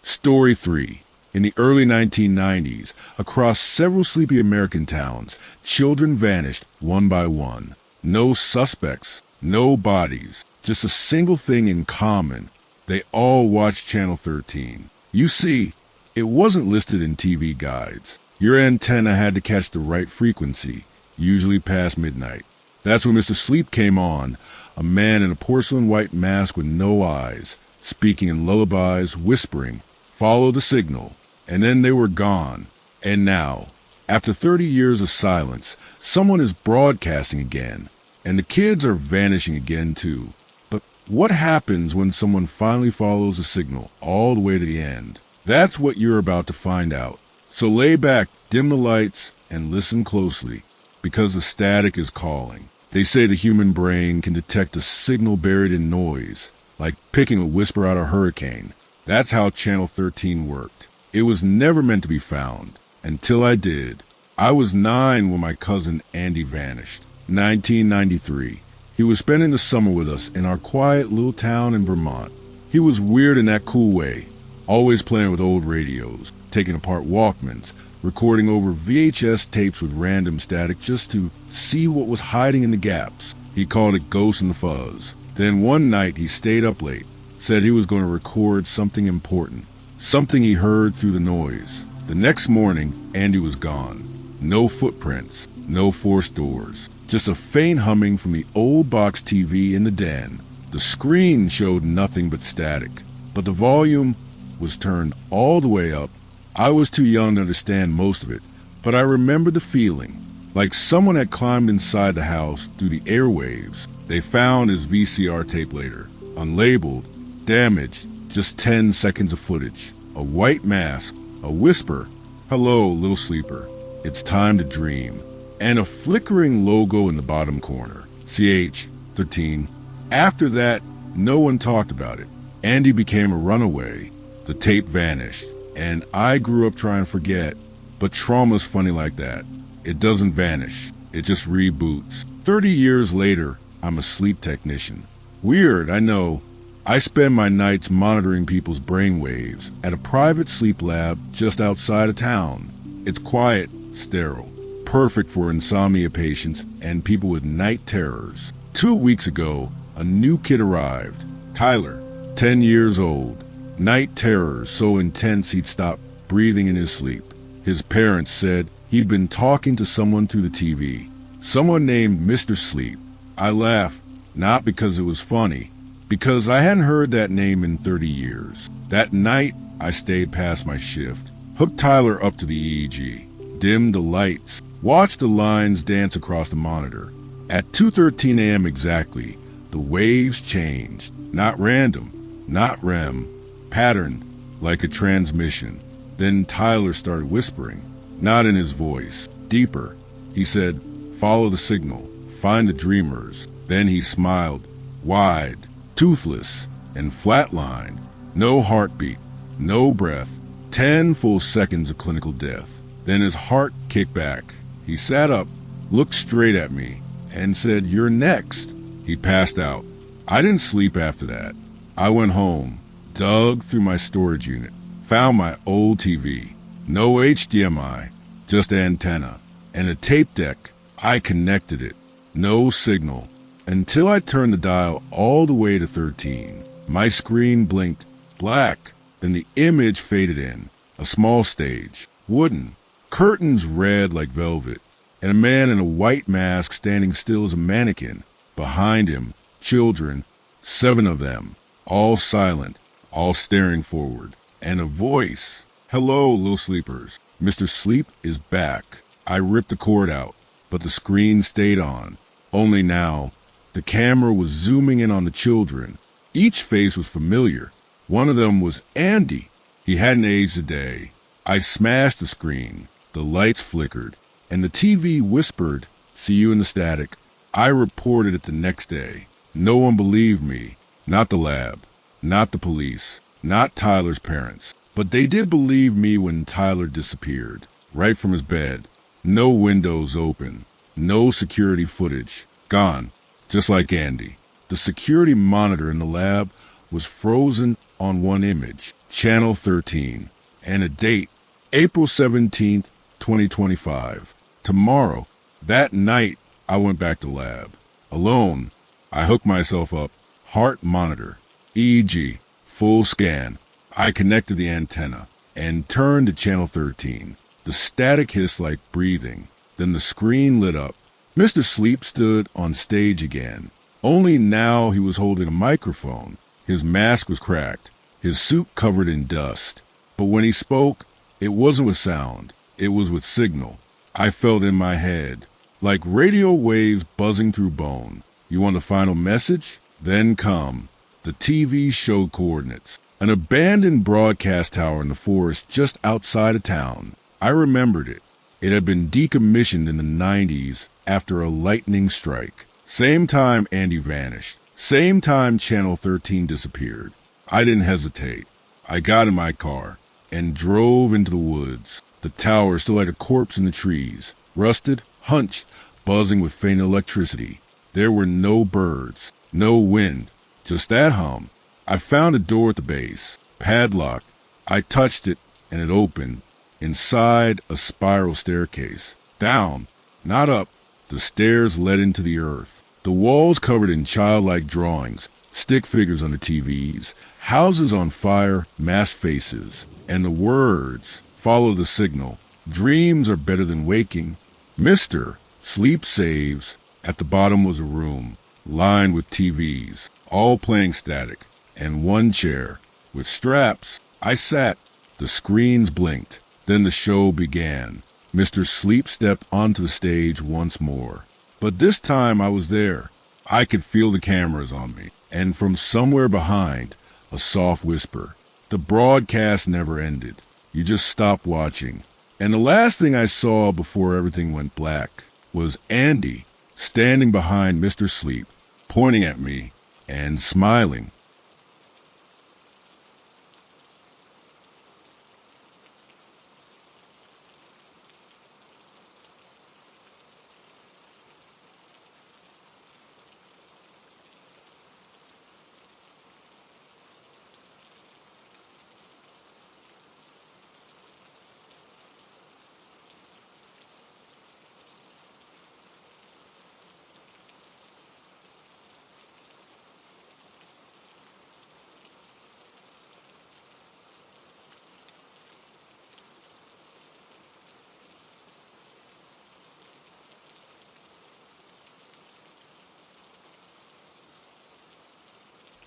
Story 3. In the early 1990s, across several sleepy American towns, children vanished one by one. No suspects, no bodies, just a single thing in common. They all watched Channel 13. You see, it wasn't listed in TV guides. Your antenna had to catch the right frequency, usually past midnight. That's when Mr. Sleep came on, a man in a porcelain white mask with no eyes, speaking in lullabies, whispering, "Follow the signal," and then they were gone. And now, after 30 years of silence, someone is broadcasting again, and the kids are vanishing again too. But what happens when someone finally follows the signal all the way to the end? That's what you're about to find out. So lay back, dim the lights, and listen closely, because the static is calling. They say the human brain can detect a signal buried in noise, like picking a whisper out of a hurricane. That's how Channel 13 worked. It was never meant to be found, until I did. I was 9 when my cousin Andy vanished. 1993. He was spending the summer with us in our quiet little town in Vermont. He was weird in that cool way, always playing with old radios, taking apart Walkmans, recording over VHS tapes with random static just to see what was hiding in the gaps. He called it Ghost in the Fuzz. Then one night he stayed up late, said he was going to record something important, something he heard through the noise. The next morning, Andy was gone. No footprints, no forced doors, just a faint humming from the old box TV in the den. The screen showed nothing but static, but the volume was turned all the way up. I was too young to understand most of it, but I remembered the feeling, like someone had climbed inside the house through the airwaves. They found his VCR tape later, unlabeled, damaged, just 10 seconds of footage. A white mask, a whisper, "Hello, little sleeper, it's time to dream," and a flickering logo in the bottom corner, CH13. After that, no one talked about it. Andy became a runaway. The tape vanished, and I grew up trying to forget. But trauma's funny like that. It doesn't vanish. It just reboots. 30 years later, I'm a sleep technician. Weird, I know. I spend my nights monitoring people's brainwaves at a private sleep lab just outside of town. It's quiet, sterile, perfect for insomnia patients and people with night terrors. 2 weeks ago, a new kid arrived. Tyler, 10 years old. Night terrors so intense he'd stop breathing in his sleep. His parents said he'd been talking to someone through the TV. Someone named Mr. Sleep. I laughed, not because it was funny, because I hadn't heard that name in 30 years. That night, I stayed past my shift, hooked Tyler up to the EEG, dimmed the lights, watched the lines dance across the monitor. At 2:13 a.m. exactly, the waves changed. Not random, not REM, patterned like a transmission. Then Tyler started whispering, not in his voice, deeper. He said, "Follow the signal, find the dreamers." Then he smiled, wide, toothless, and flatlined. No heartbeat, no breath. 10 full seconds of clinical death. Then his heart kicked back. He sat up, looked straight at me, and said, "You're next." He passed out. I didn't sleep after that. I went home, dug through my storage unit, found my old TV. No HDMI, just antenna. And a tape deck. I connected it. No signal. Until I turned the dial all the way to 13. My screen blinked black. Then the image faded in. A small stage. Wooden. Curtains red like velvet. And a man in a white mask standing still as a mannequin. Behind him, children, 7 of them, all silent, all staring forward. And a voice. "Hello, little sleepers. Mr. Sleep is back." I ripped the cord out, but the screen stayed on. Only now, the camera was zooming in on the children. Each face was familiar. One of them was Andy. He hadn't aged a day. I smashed the screen. The lights flickered, and the TV whispered, "See you in the static." I reported it the next day. No one believed me. Not the lab, not the police, not Tyler's parents. But they did believe me when Tyler disappeared, right from his bed. No windows open, no security footage. Gone, just like Andy. The security monitor in the lab was frozen on one image, channel 13, and a date, April 17th, 2025. Tomorrow. That night, I went back to lab. Alone, I hooked myself up. Heart monitor, EEG, full scan. I connected the antenna and turned to channel 13. The static hissed like breathing. Then the screen lit up. Mr. Sleep stood on stage again. Only now he was holding a microphone. His mask was cracked, his suit covered in dust. But when he spoke, it wasn't with sound. It was with signal. I felt in my head, like radio waves buzzing through bone. "You want the final message? Then come." The TV showed coordinates. An abandoned broadcast tower in the forest just outside of town. I remembered it. It had been decommissioned in the 90s after a lightning strike. Same time Andy vanished. Same time Channel 13 disappeared. I didn't hesitate. I got in my car and drove into the woods. The tower still had a corpse in the trees, rusted, hunched, buzzing with faint electricity. There were no birds, no wind, just that hum. I found a door at the base, padlocked. I touched it and it opened. Inside, a spiral staircase. Down, not up. The stairs led into the earth. The walls covered in childlike drawings, stick figures on the TVs, houses on fire, masked faces, and the words, "Follow the signal. Dreams are better than waking. Mr. Sleep saves." At the bottom was a room, lined with TVs, all playing static, and one chair, with straps. I sat. The screens blinked. Then the show began. Mr. Sleep stepped onto the stage once more. But this time I was there. I could feel the cameras on me. And from somewhere behind, a soft whisper. The broadcast never ended. You just stopped watching. And the last thing I saw before everything went black was Andy standing behind Mr. Sleep, pointing at me and smiling.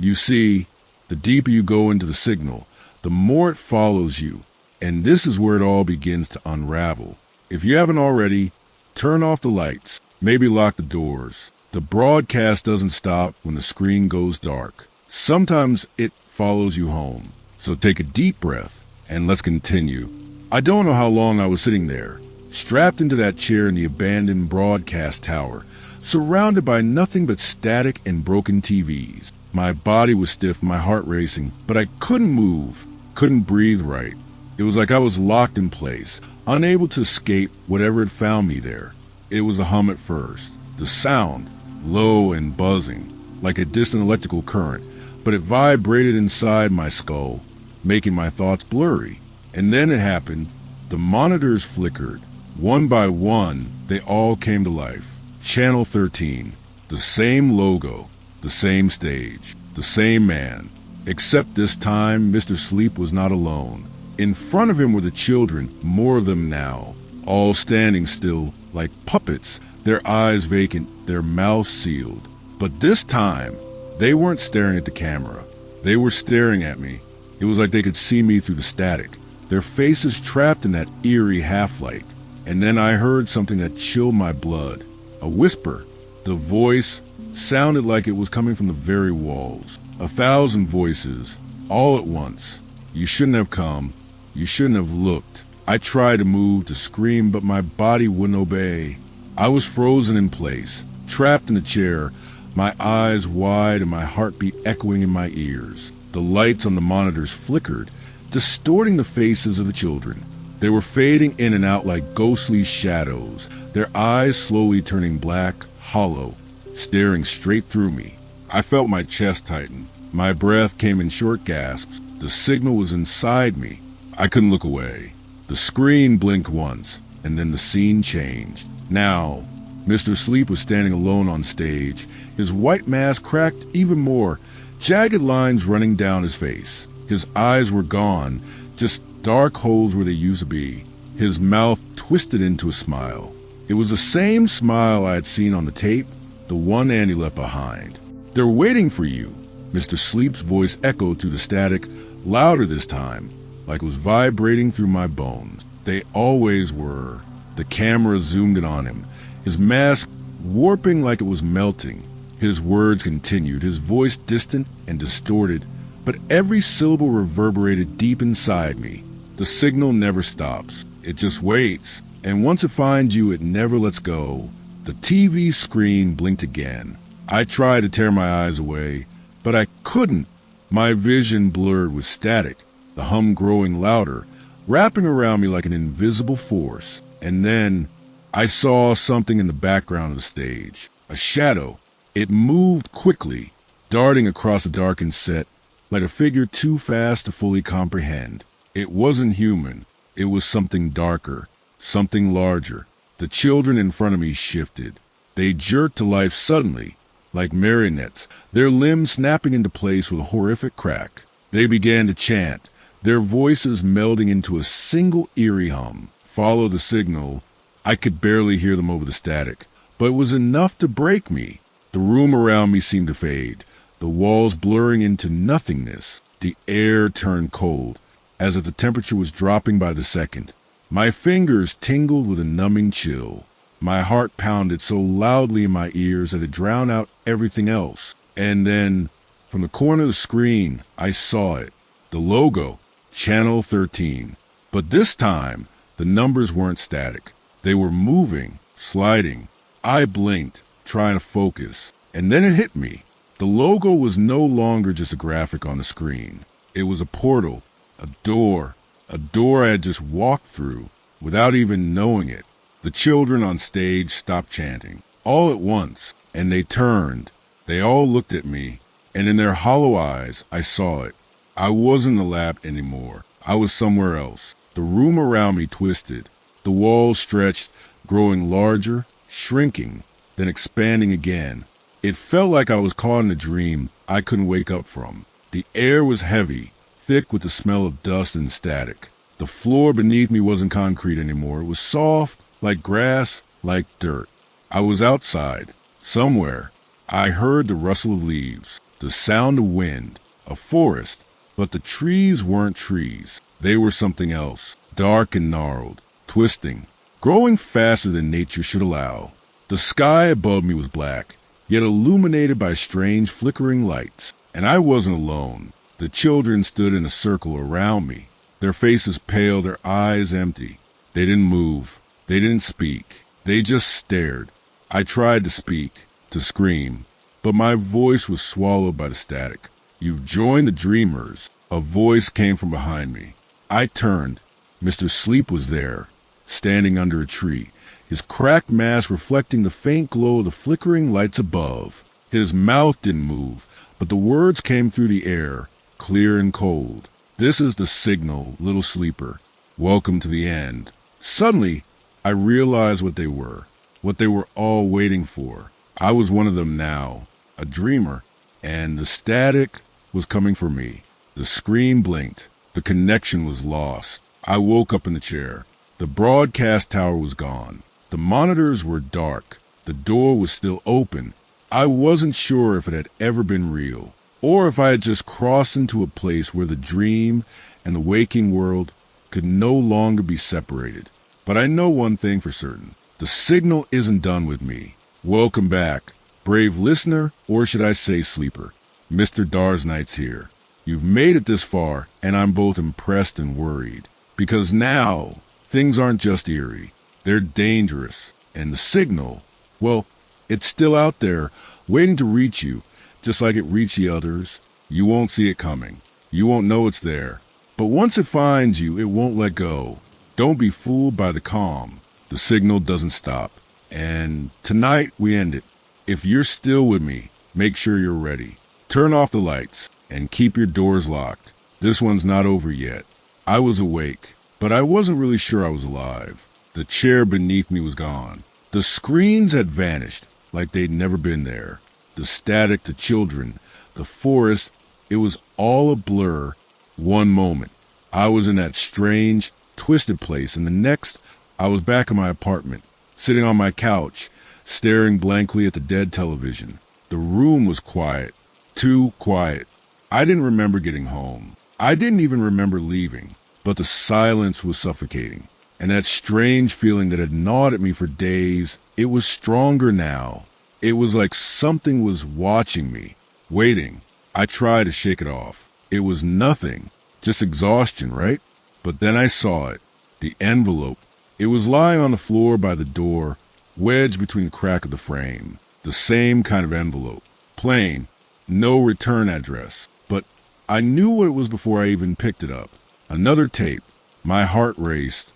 You see, the deeper you go into the signal, the more it follows you, and this is where it all begins to unravel. If you haven't already, turn off the lights, maybe lock the doors. The broadcast doesn't stop when the screen goes dark. Sometimes it follows you home. So take a deep breath, and let's continue. I don't know how long I was sitting there, strapped into that chair in the abandoned broadcast tower, surrounded by nothing but static and broken TVs. My body was stiff, my heart racing, but I couldn't move, couldn't breathe right. It was like I was locked in place, unable to escape whatever had found me there. It was a hum at first, the sound, low and buzzing, like a distant electrical current, but it vibrated inside my skull, making my thoughts blurry. And then it happened. The monitors flickered. One by one, they all came to life. Channel 13, the same logo, the same stage, the same man. Except this time, Mr. Sleep was not alone. In front of him were the children, more of them now, all standing still like puppets, their eyes vacant, their mouths sealed. But this time, they weren't staring at the camera. They were staring at me. It was like they could see me through the static, their faces trapped in that eerie half-light. And then I heard something that chilled my blood. A whisper. The voice sounded like it was coming from the very walls. 1,000 voices, all at once. You shouldn't have come. You shouldn't have looked. I tried to move, to scream, but my body wouldn't obey. I was frozen in place, trapped in a chair, my eyes wide and my heartbeat echoing in my ears. The lights on the monitors flickered, distorting the faces of the children. They were fading in and out like ghostly shadows, their eyes slowly turning black, hollow, staring straight through me. I felt my chest tighten. My breath came in short gasps. The signal was inside me. I couldn't look away. The screen blinked once, and then the scene changed. Now, Mr. Sleep was standing alone on stage, his white mask cracked even more, jagged lines running down his face. His eyes were gone, just dark holes where they used to be. His mouth twisted into a smile. It was the same smile I had seen on the tape, the one Andy left behind. "They're waiting for you." Mr. Sleep's voice echoed through the static, louder this time, like it was vibrating through my bones. They always were. The camera zoomed in on him, his mask warping like it was melting. His words continued, his voice distant and distorted, but every syllable reverberated deep inside me. The signal never stops. It just waits, and once it finds you, it never lets go. The TV screen blinked again. I tried to tear my eyes away, but I couldn't. My vision blurred with static, the hum growing louder, wrapping around me like an invisible force. And then I saw something in the background of the stage, a shadow. It moved quickly, darting across the darkened set, like a figure too fast to fully comprehend. It wasn't human. It was something darker, something larger. The children in front of me shifted. They jerked to life suddenly, like marionettes, their limbs snapping into place with a horrific crack. They began to chant, their voices melding into a single eerie hum. Follow the signal. I could barely hear them over the static, but it was enough to break me. The room around me seemed to fade, the walls blurring into nothingness. The air turned cold, as if the temperature was dropping by the second. My fingers tingled with a numbing chill. My heart pounded so loudly in my ears that it drowned out everything else. And then, from the corner of the screen, I saw it. The logo, Channel 13. But this time, the numbers weren't static. They were moving, sliding. I blinked, trying to focus, and then it hit me. The logo was no longer just a graphic on the screen. It was a portal, a door I had just walked through without even knowing it. The children on stage stopped chanting, all at once, and they turned. They all looked at me, and in their hollow eyes, I saw it. I wasn't in the lab anymore. I was somewhere else. The room around me twisted. The walls stretched, growing larger, shrinking, then expanding again. It felt like I was caught in a dream I couldn't wake up from. The air was heavy, thick with the smell of dust and static. The floor beneath me wasn't concrete anymore. It was soft, like grass, like dirt. I was outside, somewhere. I heard the rustle of leaves, the sound of wind, a forest, but the trees weren't trees. They were something else, dark and gnarled, twisting, growing faster than nature should allow. The sky above me was black, yet illuminated by strange flickering lights, and I wasn't alone. The children stood in a circle around me, their faces pale, their eyes empty. They didn't move. They didn't speak. They just stared. I tried to speak, to scream, but my voice was swallowed by the static. "You've joined the dreamers." A voice came from behind me. I turned. Mr. Sleep was there, standing under a tree, his cracked mask reflecting the faint glow of the flickering lights above. His mouth didn't move, but the words came through the air, clear and cold. "This is the signal, little sleeper. Welcome to the end." Suddenly, I realized what they were all waiting for. I was one of them now, a dreamer, and the static was coming for me. The screen blinked. The connection was lost. I woke up in the chair. The broadcast tower was gone. The monitors were dark. The door was still open. I wasn't sure if it had ever been real, or if I had just crossed into a place where the dream and the waking world could no longer be separated. But I know one thing for certain. The signal isn't done with me. Welcome back, brave listener, or should I say sleeper. Mr. Darsnight's here. You've made it this far, and I'm both impressed and worried. Because now, things aren't just eerie. They're dangerous. And the signal, well, it's still out there, waiting to reach you, just like it reached the others. You won't see it coming. You won't know it's there. But once it finds you, it won't let go. Don't be fooled by the calm. The signal doesn't stop. And tonight we end it. If you're still with me, make sure you're ready. Turn off the lights and keep your doors locked. This one's not over yet. I was awake, but I wasn't really sure I was alive. The chair beneath me was gone. The screens had vanished like they'd never been there. The static, the children, the forest, it was all a blur. One moment, I was in that strange, twisted place, and the next, I was back in my apartment, sitting on my couch, staring blankly at the dead television. The room was quiet, too quiet. I didn't remember getting home. I didn't even remember leaving, but the silence was suffocating. And that strange feeling that had gnawed at me for days, it was stronger now. It was like something was watching me, waiting. I tried to shake it off. It was nothing, just exhaustion, right? But then I saw it, the envelope. It was lying on the floor by the door, wedged between the crack of the frame. The same kind of envelope, plain, no return address. But I knew what it was before I even picked it up. Another tape. My heart raced.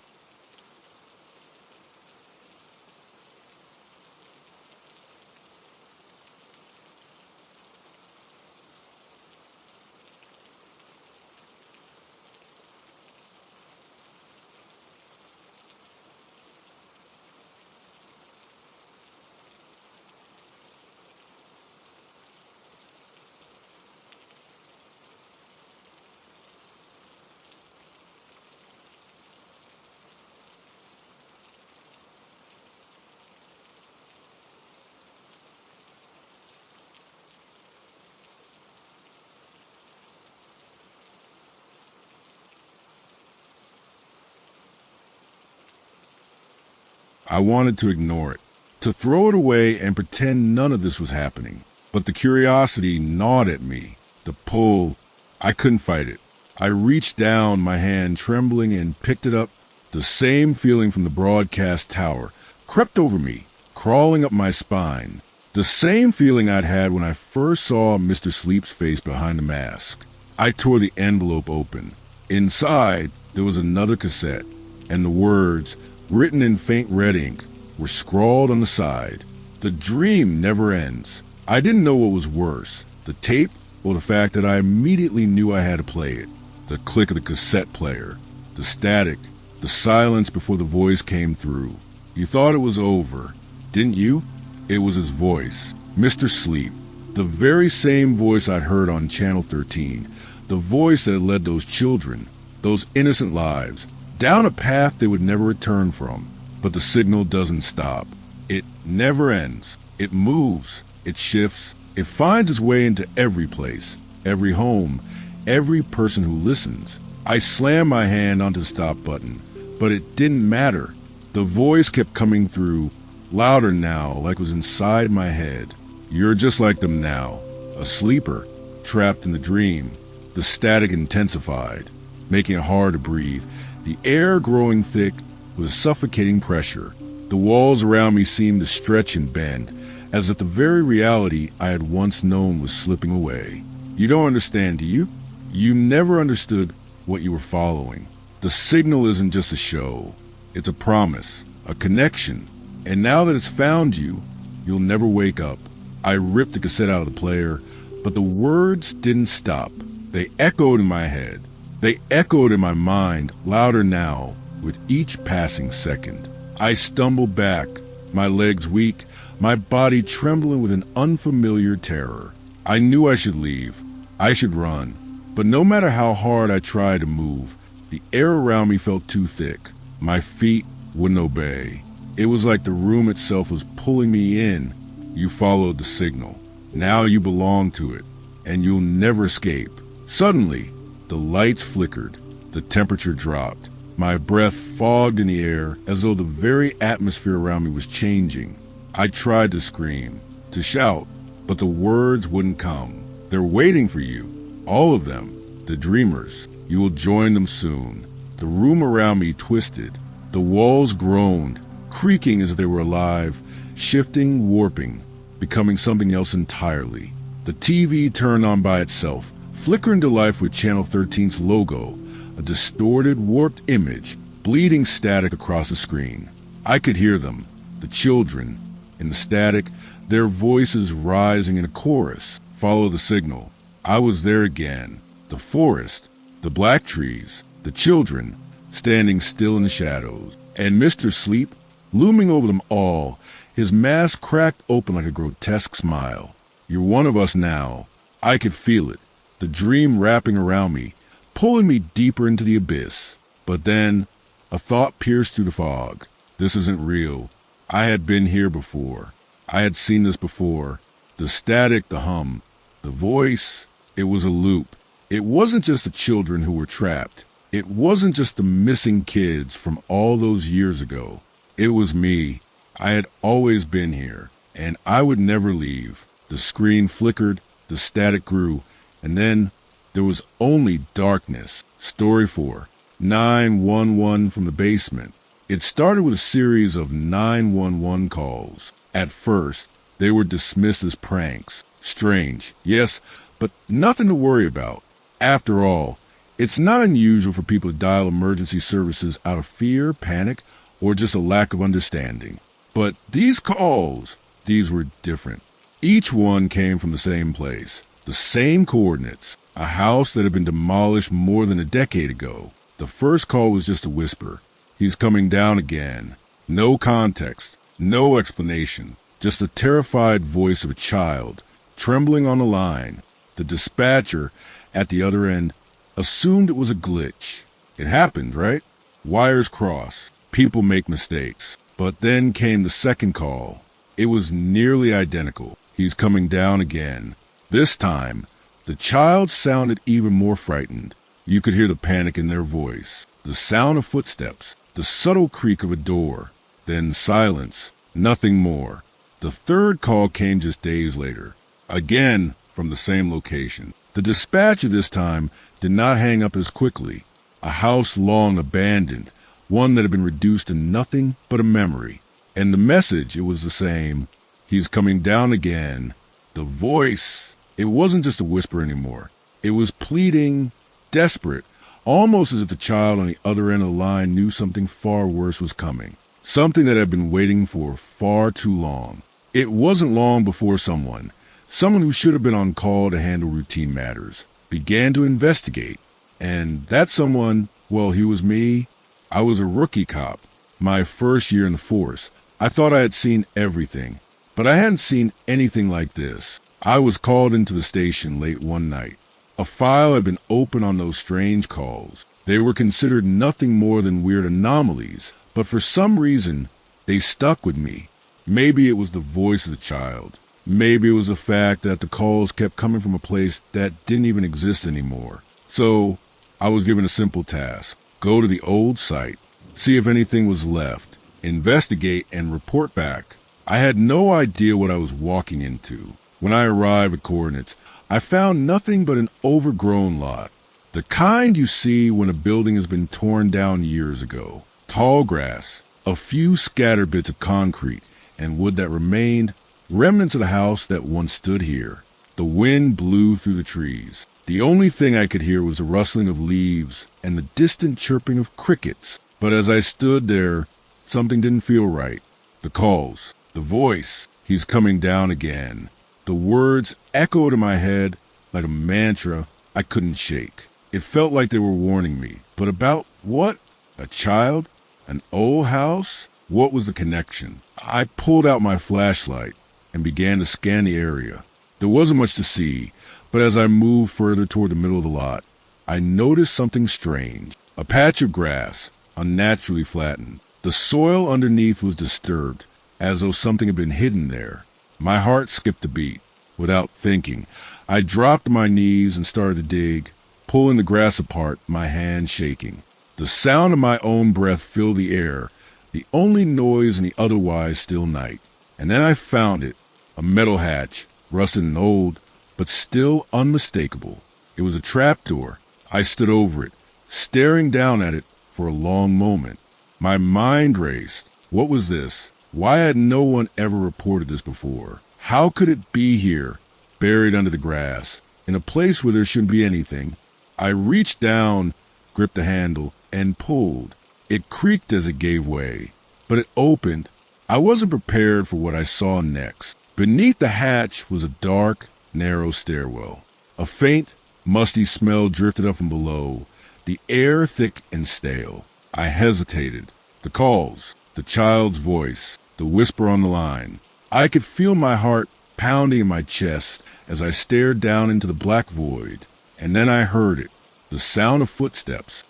I wanted to ignore it, to throw it away and pretend none of this was happening. But the curiosity gnawed at me, the pull. I couldn't fight it. I reached down, my hand trembling, and picked it up. The same feeling from the broadcast tower crept over me, crawling up my spine. The same feeling I'd had when I first saw Mr. Sleep's face behind the mask. I tore the envelope open. Inside, there was another cassette, and the words, written in faint red ink, were scrawled on the side. The dream never ends. I didn't know what was worse, the tape or the fact that I immediately knew I had to play it. The click of the cassette player, the static, the silence before the voice came through. You thought it was over, didn't you? It was his voice, Mr. Sleep, the very same voice I'd heard on Channel 13, the voice that led those children, those innocent lives, down a path they would never return from. But the signal doesn't stop. It never ends. It moves. It shifts. It finds its way into every place, every home, every person who listens. I slammed my hand onto the stop button, but it didn't matter. The voice kept coming through, louder now, like it was inside my head. You're just like them now, a sleeper, trapped in the dream. The static intensified, making it hard to breathe. The air growing thick with suffocating pressure. The walls around me seemed to stretch and bend, as if the very reality I had once known was slipping away. You don't understand, do you? You never understood what you were following. The signal isn't just a show. It's a promise, a connection. And now that it's found you, you'll never wake up. I ripped the cassette out of the player, but the words didn't stop. They echoed in my head. They echoed in my mind, louder now, with each passing second. I stumbled back, my legs weak, my body trembling with an unfamiliar terror. I knew I should leave. I should run. But no matter how hard I tried to move, the air around me felt too thick. My feet wouldn't obey. It was like the room itself was pulling me in. You followed the signal. Now you belong to it, and you'll never escape. Suddenly, the lights flickered. The temperature dropped. My breath fogged in the air as though the very atmosphere around me was changing. I tried to scream, to shout, but the words wouldn't come. They're waiting for you. All of them. The dreamers. You will join them soon. The room around me twisted. The walls groaned, creaking as if they were alive, shifting, warping, becoming something else entirely. The TV turned on by itself, flickering to life with Channel 13's logo, a distorted, warped image, bleeding static across the screen. I could hear them, the children, in the static, their voices rising in a chorus. Follow the signal. I was there again. The forest, the black trees, the children, standing still in the shadows. And Mr. Sleep, looming over them all, his mask cracked open like a grotesque smile. You're one of us now. I could feel it, the dream wrapping around me, pulling me deeper into the abyss. But then, a thought pierced through the fog. This isn't real. I had been here before. I had seen this before. The static, the hum, the voice, it was a loop. It wasn't just the children who were trapped. It wasn't just the missing kids from all those years ago. It was me. I had always been here, and I would never leave. The screen flickered, the static grew, and then there was only darkness. Story 4. 911 from the basement. It started with a series of 911 calls. At first, they were dismissed as pranks. Strange, yes, but nothing to worry about. After all, it's not unusual for people to dial emergency services out of fear, panic, or just a lack of understanding. But these calls, these were different. Each one came from the same place, the same coordinates, a house that had been demolished more than a decade ago. The first call was just a whisper. He's coming down again. No context, no explanation, just the terrified voice of a child, trembling on the line. The dispatcher at the other end assumed it was a glitch. It happened, right? Wires cross. People make mistakes. But then came the second call. It was nearly identical. He's coming down again. This time, the child sounded even more frightened. You could hear the panic in their voice, the sound of footsteps, the subtle creak of a door. Then silence, nothing more. The third call came just days later, again from the same location. The dispatcher this time did not hang up as quickly. A house long abandoned, one that had been reduced to nothing but a memory. And the message, it was the same. He's coming down again. The voice, it wasn't just a whisper anymore. It was pleading, desperate, almost as if the child on the other end of the line knew something far worse was coming. Something that had been waiting for far too long. It wasn't long before someone who should have been on call to handle routine matters, began to investigate. And that someone, well, he was me. I was a rookie cop, my first year in the force. I thought I had seen everything, but I hadn't seen anything like this. I was called into the station late one night. A file had been opened on those strange calls. They were considered nothing more than weird anomalies, but for some reason, they stuck with me. Maybe it was the voice of the child. Maybe it was the fact that the calls kept coming from a place that didn't even exist anymore. So I was given a simple task: go to the old site, see if anything was left, investigate, and report back. I had no idea what I was walking into. When I arrived at coordinates, I found nothing but an overgrown lot. The kind you see when a building has been torn down years ago. Tall grass, a few scattered bits of concrete, and wood that remained, remnants of the house that once stood here. The wind blew through the trees. The only thing I could hear was the rustling of leaves and the distant chirping of crickets. But as I stood there, something didn't feel right. The calls, the voice, he's coming down again. The words echoed in my head like a mantra I couldn't shake. It felt like they were warning me. But about what? A child? An old house? What was the connection? I pulled out my flashlight and began to scan the area. There wasn't much to see, but as I moved further toward the middle of the lot, I noticed something strange. A patch of grass, unnaturally flattened. The soil underneath was disturbed, as though something had been hidden there. My heart skipped a beat. Without thinking, I dropped to my knees and started to dig, pulling the grass apart, my hands shaking. The sound of my own breath filled the air, the only noise in the otherwise still night. And then I found it, a metal hatch, rusted and old, but still unmistakable. It was a trapdoor. I stood over it, staring down at it for a long moment. My mind raced. What was this? Why had no one ever reported this before? How could it be here, buried under the grass, in a place where there shouldn't be anything? I reached down, gripped the handle, and pulled. It creaked as it gave way, but it opened. I wasn't prepared for what I saw next. Beneath the hatch was a dark, narrow stairwell. A faint, musty smell drifted up from below, the air thick and stale. I hesitated. The calls, the child's voice, the whisper on the line. I could feel my heart pounding in my chest as I stared down into the black void. And then I heard it, the sound of footsteps.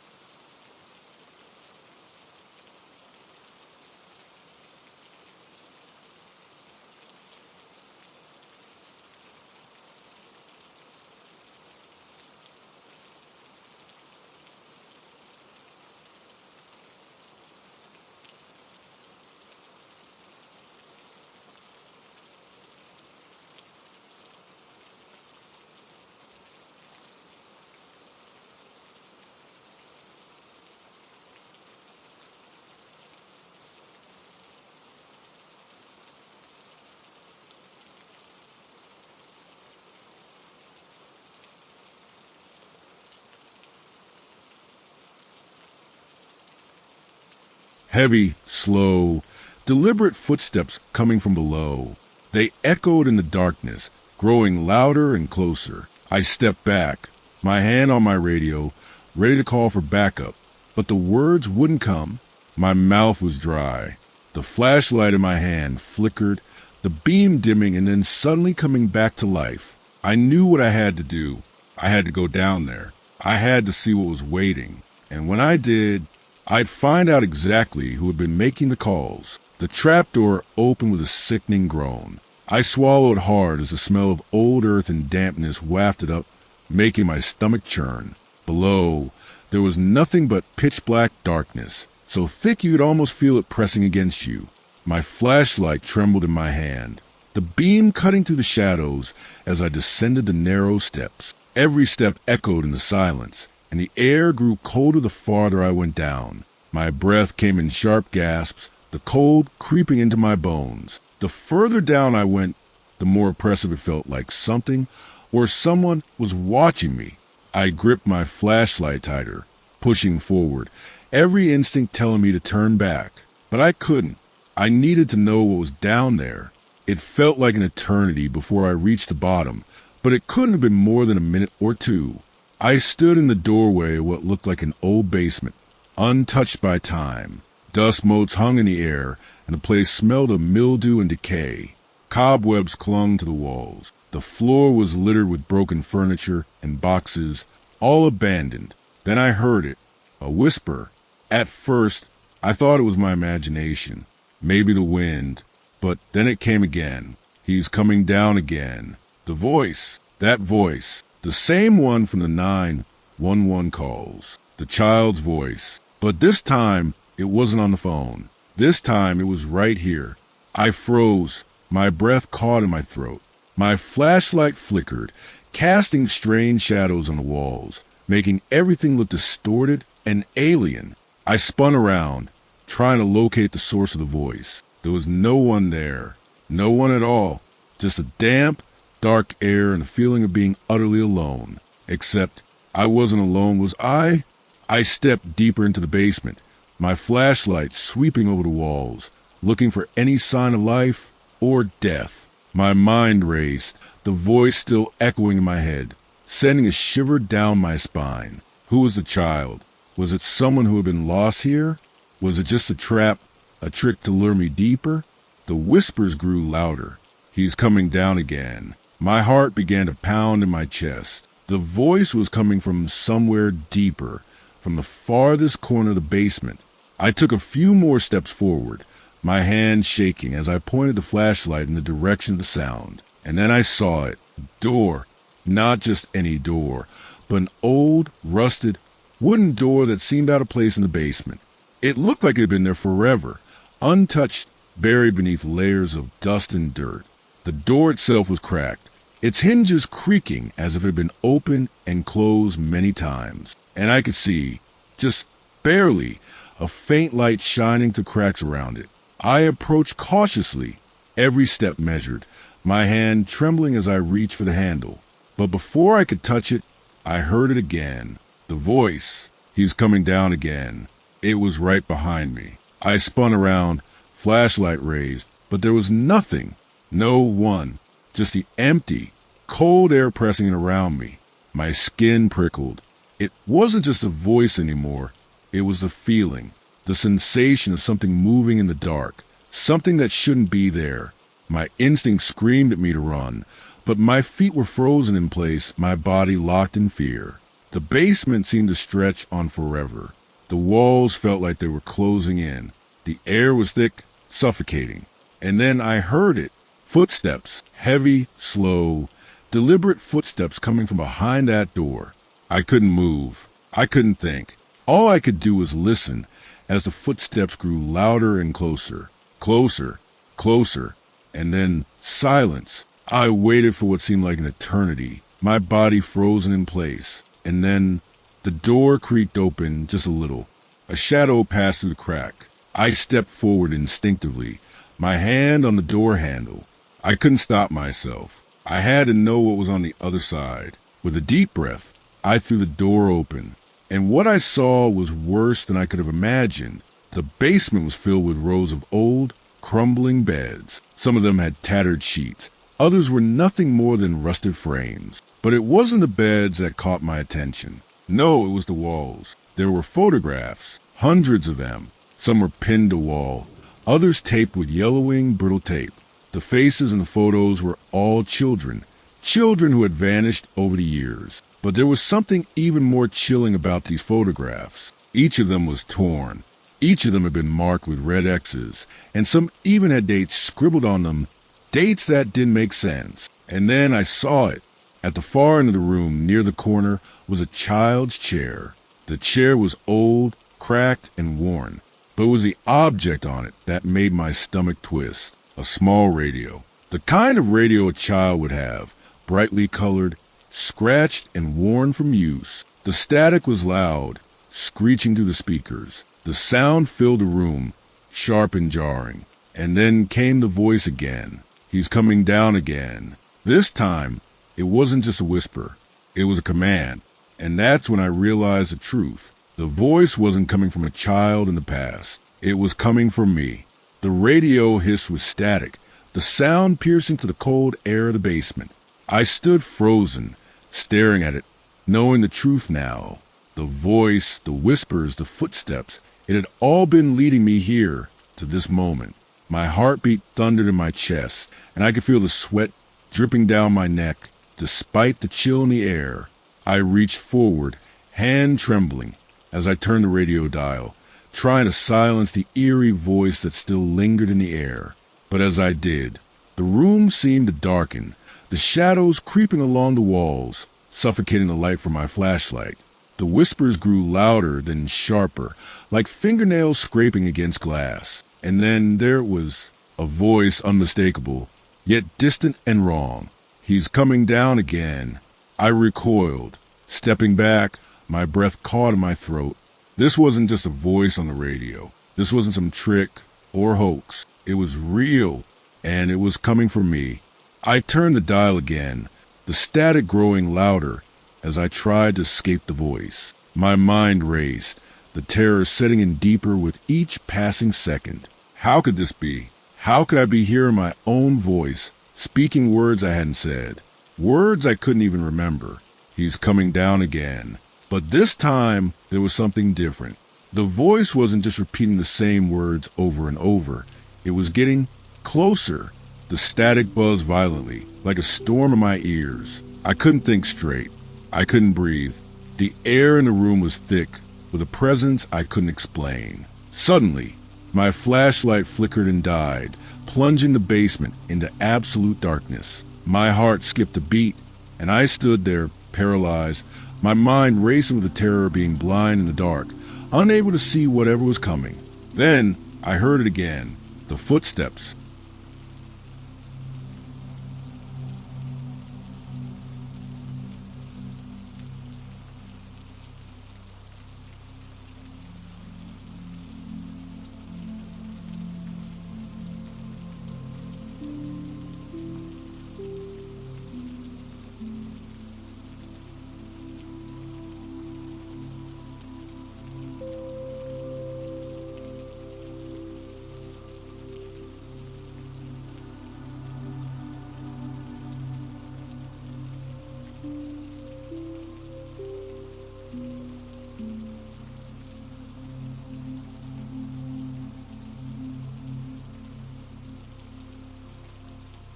Heavy, slow, deliberate footsteps coming from below. They echoed in the darkness, growing louder and closer. I stepped back, my hand on my radio, ready to call for backup, but the words wouldn't come. My mouth was dry. The flashlight in my hand flickered, the beam dimming and then suddenly coming back to life. I knew what I had to do. I had to go down there. I had to see what was waiting. And when I did, I'd find out exactly who had been making the calls. The trapdoor opened with a sickening groan. I swallowed hard as the smell of old earth and dampness wafted up, making my stomach churn. Below, there was nothing but pitch-black darkness, so thick you could almost feel it pressing against you. My flashlight trembled in my hand, the beam cutting through the shadows as I descended the narrow steps. Every step echoed in the silence, and the air grew colder the farther I went down. My breath came in sharp gasps, the cold creeping into my bones. The further down I went, the more oppressive it felt, like something or someone was watching me. I gripped my flashlight tighter, pushing forward, every instinct telling me to turn back. But I couldn't. I needed to know what was down there. It felt like an eternity before I reached the bottom, but it couldn't have been more than a minute or two. I stood in the doorway of what looked like an old basement, untouched by time. Dust motes hung in the air, and the place smelled of mildew and decay. Cobwebs clung to the walls. The floor was littered with broken furniture and boxes, all abandoned. Then I heard it, a whisper. At first, I thought it was my imagination, maybe the wind, but then it came again. He's coming down again. The voice, that voice, the same one from the 911 calls. The child's voice. But this time, it wasn't on the phone. This time, it was right here. I froze, my breath caught in my throat. My flashlight flickered, casting strange shadows on the walls, making everything look distorted and alien. I spun around, trying to locate the source of the voice. There was no one there. No one at all. Just a damp, dark air and a feeling of being utterly alone. Except I wasn't alone, was I? I stepped deeper into the basement, my flashlight sweeping over the walls, looking for any sign of life or death. My mind raced, the voice still echoing in my head, sending a shiver down my spine. Who was the child? Was it someone who had been lost here? Was it just a trap, a trick to lure me deeper? The whispers grew louder. He's coming down again. My heart began to pound in my chest. The voice was coming from somewhere deeper, from the farthest corner of the basement. I took a few more steps forward, my hand shaking as I pointed the flashlight in the direction of the sound. And then I saw it. A door. Not just any door, but an old, rusted, wooden door that seemed out of place in the basement. It looked like it had been there forever, untouched, buried beneath layers of dust and dirt. The door itself was cracked, its hinges creaking as if it had been opened and closed many times. And I could see, just barely, a faint light shining through cracks around it. I approached cautiously, every step measured, my hand trembling as I reached for the handle. But before I could touch it, I heard it again. The voice. He's coming down again. It was right behind me. I spun around, flashlight raised, but there was nothing. No one. Just the empty, cold air pressing in around me. My skin prickled. It wasn't just a voice anymore. It was the feeling, the sensation of something moving in the dark, something that shouldn't be there. My instinct screamed at me to run, but my feet were frozen in place, my body locked in fear. The basement seemed to stretch on forever. The walls felt like they were closing in. The air was thick, suffocating. And then I heard it. Footsteps, heavy, slow, deliberate footsteps coming from behind that door. I couldn't move. I couldn't think. All I could do was listen as the footsteps grew louder and closer. Closer, closer, and then silence. I waited for what seemed like an eternity, my body frozen in place. And then the door creaked open just a little. A shadow passed through the crack. I stepped forward instinctively, my hand on the door handle. I couldn't stop myself. I had to know what was on the other side. With a deep breath, I threw the door open. And what I saw was worse than I could have imagined. The basement was filled with rows of old, crumbling beds. Some of them had tattered sheets. Others were nothing more than rusted frames. But it wasn't the beds that caught my attention. No, it was the walls. There were photographs, hundreds of them. Some were pinned to wall, others taped with yellowing, brittle tape. The faces in the photos were all children, children who had vanished over the years. But there was something even more chilling about these photographs. Each of them was torn. Each of them had been marked with red X's, and some even had dates scribbled on them, dates that didn't make sense. And then I saw it. At the far end of the room, near the corner, was a child's chair. The chair was old, cracked, and worn, but it was the object on it that made my stomach twist. A small radio. The kind of radio a child would have, brightly colored, scratched and worn from use. The static was loud, screeching through the speakers. The sound filled the room, sharp and jarring. And then came the voice again. He's coming down again. This time, it wasn't just a whisper. It was a command. And that's when I realized the truth. The voice wasn't coming from a child in the past. It was coming from me. The radio hissed with static, the sound piercing to the cold air of the basement. I stood frozen, staring at it, knowing the truth now. The voice, the whispers, the footsteps, it had all been leading me here, to this moment. My heartbeat thundered in my chest, and I could feel the sweat dripping down my neck. Despite the chill in the air, I reached forward, hand trembling, as I turned the radio dial, trying to silence the eerie voice that still lingered in the air. But as I did, The room seemed to darken, the shadows creeping along the walls, suffocating the light from my flashlight. The whispers grew louder, then sharper, like fingernails scraping against glass. And then there was a voice unmistakable, yet distant and wrong. "He's coming down again." I recoiled, stepping back, my breath caught in my throat. This wasn't just a voice on the radio. This wasn't some trick or hoax. It was real, and it was coming for me. I turned the dial again, the static growing louder as I tried to escape the voice. My mind raced, the terror setting in deeper with each passing second. How could this be? How could I be hearing my own voice, speaking words I hadn't said, words I couldn't even remember? "He's coming down again." But this time, there was something different. The voice wasn't just repeating the same words over and over. It was getting closer. The static buzzed violently, like a storm in my ears. I couldn't think straight. I couldn't breathe. The air in the room was thick, with a presence I couldn't explain. Suddenly, my flashlight flickered and died, plunging the basement into absolute darkness. My heart skipped a beat, and I stood there, paralyzed, my mind racing with the terror of being blind in the dark, unable to see whatever was coming. Then I heard it again, the footsteps.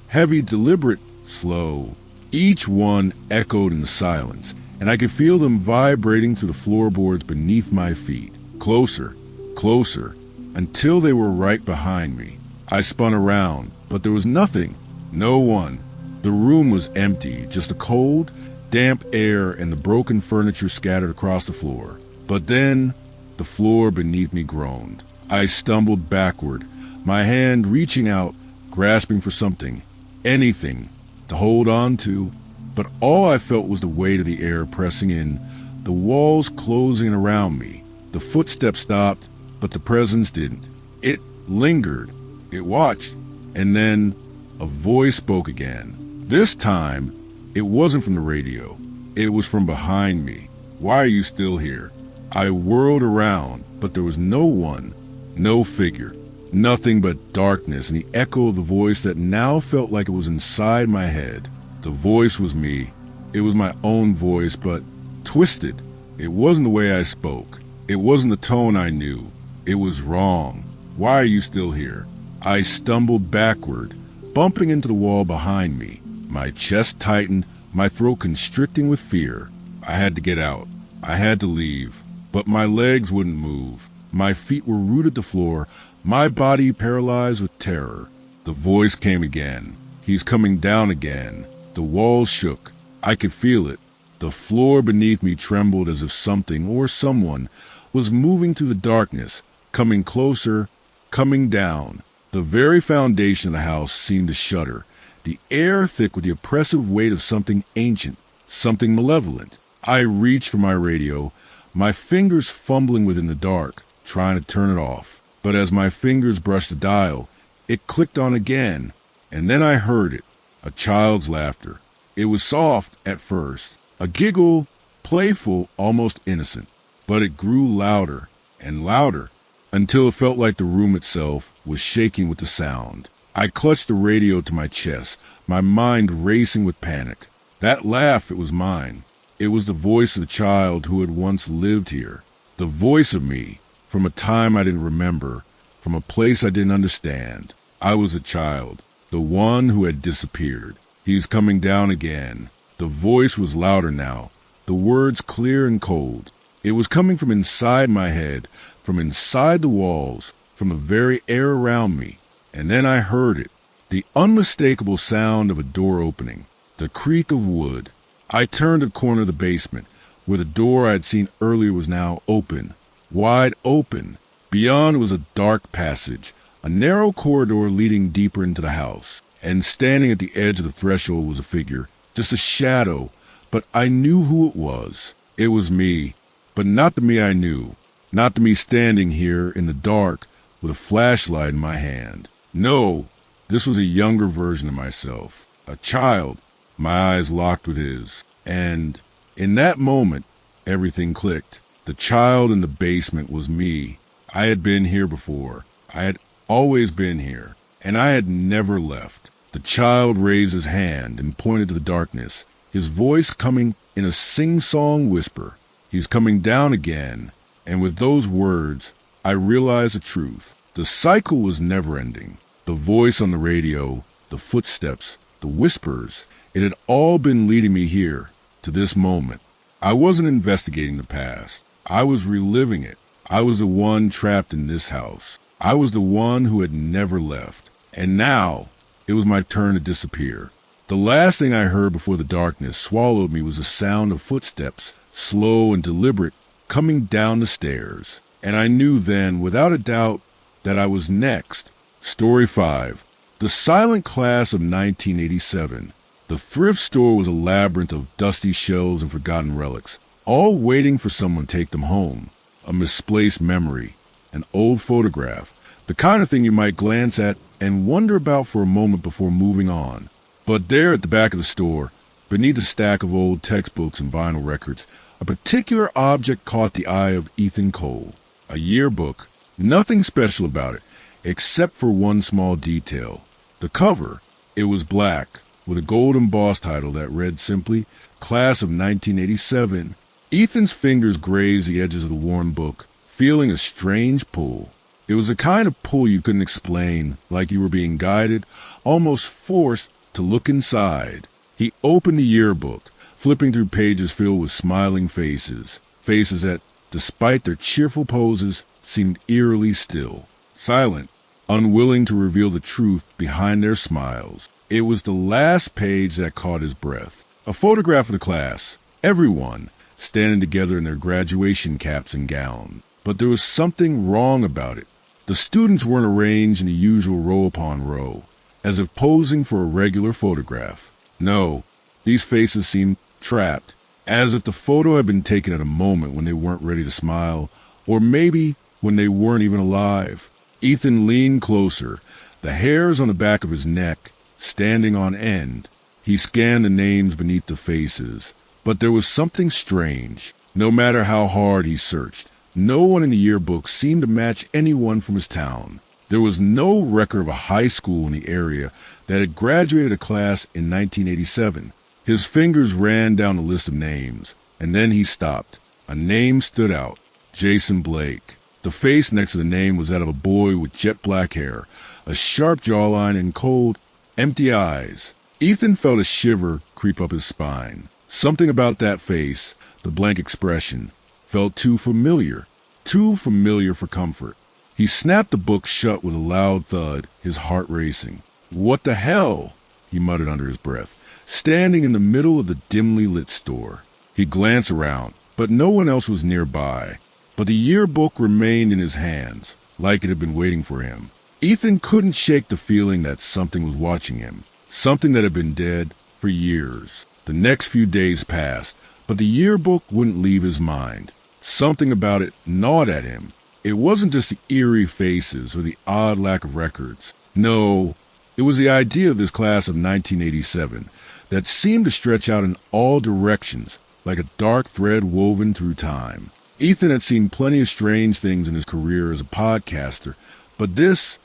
Heavy, deliberate, slow. Each one echoed in the silence, and I could feel them vibrating through the floorboards beneath my feet. Closer, closer, until they were right behind me. I spun around, but there was nothing, no one. The room was empty, just the cold, damp air and the broken furniture scattered across the floor. But then, the floor beneath me groaned. I stumbled backward, my hand reaching out, grasping for something. Anything to hold on to, but all I felt was the weight of the air pressing in, the walls closing around me. The footsteps stopped, but the presence didn't. It lingered, it watched, and then a voice spoke again. This time, it wasn't from the radio. It was from behind me. "Why are you still here?" I whirled around, but there was no one, no figure. Nothing but darkness and the echo of the voice that now felt like it was inside my head. The voice was me. It was my own voice, but twisted. It wasn't the way I spoke. It wasn't the tone I knew. It was wrong. "Why are you still here?" I stumbled backward, bumping into the wall behind me. My chest tightened, my throat constricting with fear. I had to get out. I had to leave. But my legs wouldn't move. My feet were rooted to the floor, my body paralyzed with terror. The voice came again. "He's coming down again." The walls shook. I could feel it. The floor beneath me trembled as if something or someone was moving through the darkness, coming closer, coming down. The very foundation of the house seemed to shudder, the air thick with the oppressive weight of something ancient, something malevolent. I reached for my radio, my fingers fumbling within the dark, trying to turn it off. But as my fingers brushed the dial, it clicked on again, and then I heard it, a child's laughter. It was soft at first, a giggle, playful, almost innocent, but it grew louder and louder until it felt like the room itself was shaking with the sound. I clutched the radio to my chest, my mind racing with panic. That laugh, it was mine. It was the voice of the child who had once lived here, the voice of me. From a time I didn't remember, from a place I didn't understand. I was a child, the one who had disappeared. "He's coming down again." The voice was louder now, the words clear and cold. It was coming from inside my head, from inside the walls, from the very air around me. And then I heard it, The unmistakable sound of a door opening, the creak of wood. I turned the corner of the basement, where the door I had seen earlier was now open, wide open. Beyond was a dark passage, a narrow corridor leading deeper into the house, and standing at the edge of the threshold was a figure, just a shadow, but I knew who it was. It was me, but not the me I knew, not the me standing here in the dark with a flashlight in my hand. No, this was a younger version of myself, a child, my eyes locked with his, and in that moment, everything clicked. The child in the basement was me. I had been here before. I had always been here, and I had never left. The child raised his hand and pointed to the darkness, his voice coming in a sing-song whisper. He's coming down again, and with those words, I realized the truth. The cycle was never-ending. The voice on the radio, the footsteps, the whispers, it had all been leading me here, to this moment. I wasn't investigating the past. I was reliving it. I was the one trapped in this house. I was the one who had never left. And now, it was my turn to disappear. The last thing I heard before the darkness swallowed me was the sound of footsteps, slow and deliberate, coming down the stairs. And I knew then, without a doubt, that I was next. Story 5. The silent class of 1987. The thrift store was a labyrinth of dusty shelves and forgotten relics, all waiting for someone to take them home. A misplaced memory, an old photograph, the kind of thing you might glance at and wonder about for a moment before moving on. But there at the back of the store, beneath a stack of old textbooks and vinyl records, a particular object caught the eye of Ethan Cole. A yearbook. Nothing special about it, except for one small detail. The cover. It was black, with a gold embossed title that read simply, Class of 1987. Ethan's fingers grazed the edges of the worn book, feeling a strange pull. It was a kind of pull you couldn't explain, like you were being guided, almost forced to look inside. He opened the yearbook, flipping through pages filled with smiling faces, faces that, despite their cheerful poses, seemed eerily still, silent, unwilling to reveal the truth behind their smiles. It was the last page that caught his breath. A photograph of the class, everyone, standing together in their graduation caps and gowns. But there was something wrong about it. The students weren't arranged in the usual row upon row, as if posing for a regular photograph. No, these faces seemed trapped, as if the photo had been taken at a moment when they weren't ready to smile, or maybe when they weren't even alive. Ethan leaned closer, the hairs on the back of his neck standing on end. He scanned the names beneath the faces, but there was something strange. No matter how hard he searched, no one in the yearbook seemed to match anyone from his town. There was no record of a high school in the area that had graduated a class in 1987. His fingers ran down the list of names, and then he stopped. A name stood out. Jason Blake. The face next to the name was that of a boy with jet black hair, a sharp jawline and cold, empty eyes. Ethan felt a shiver creep up his spine. Something about that face, the blank expression, felt too familiar for comfort. He snapped the book shut with a loud thud, his heart racing. What the hell? He muttered under his breath, standing in the middle of the dimly lit store. He glanced around, but no one else was nearby. But the yearbook remained in his hands, like it had been waiting for him. Ethan couldn't shake the feeling that something was watching him, something that had been dead for years. The next few days passed, but the yearbook wouldn't leave his mind. Something about it gnawed at him. It wasn't just the eerie faces or the odd lack of records. No, it was the idea of this class of 1987 that seemed to stretch out in all directions, like a dark thread woven through time. Ethan had seen plenty of strange things in his career as a podcaster, but this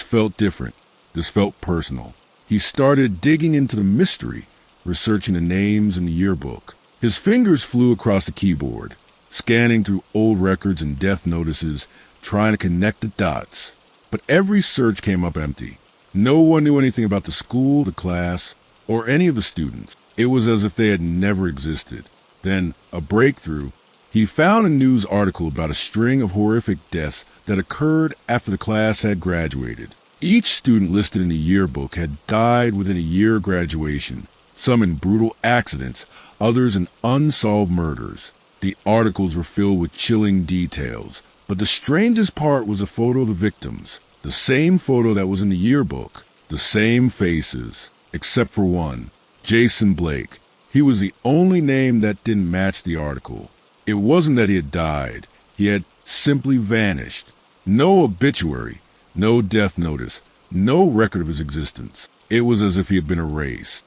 felt different. This felt personal. He started digging into the mystery, researching the names in the yearbook. His fingers flew across the keyboard, scanning through old records and death notices, trying to connect the dots. But every search came up empty. No one knew anything about the school, the class, or any of the students. It was as if they had never existed. Then, a breakthrough. He found a news article about a string of horrific deaths that occurred after the class had graduated. Each student listed in the yearbook had died within a year of graduation, some in brutal accidents, others in unsolved murders. The articles were filled with chilling details, but the strangest part was a photo of the victims, the same photo that was in the yearbook, the same faces, except for one, Jason Blake. He was the only name that didn't match the article. It wasn't that he had died. He had simply vanished. No obituary, no death notice, no record of his existence. It was as if he had been erased.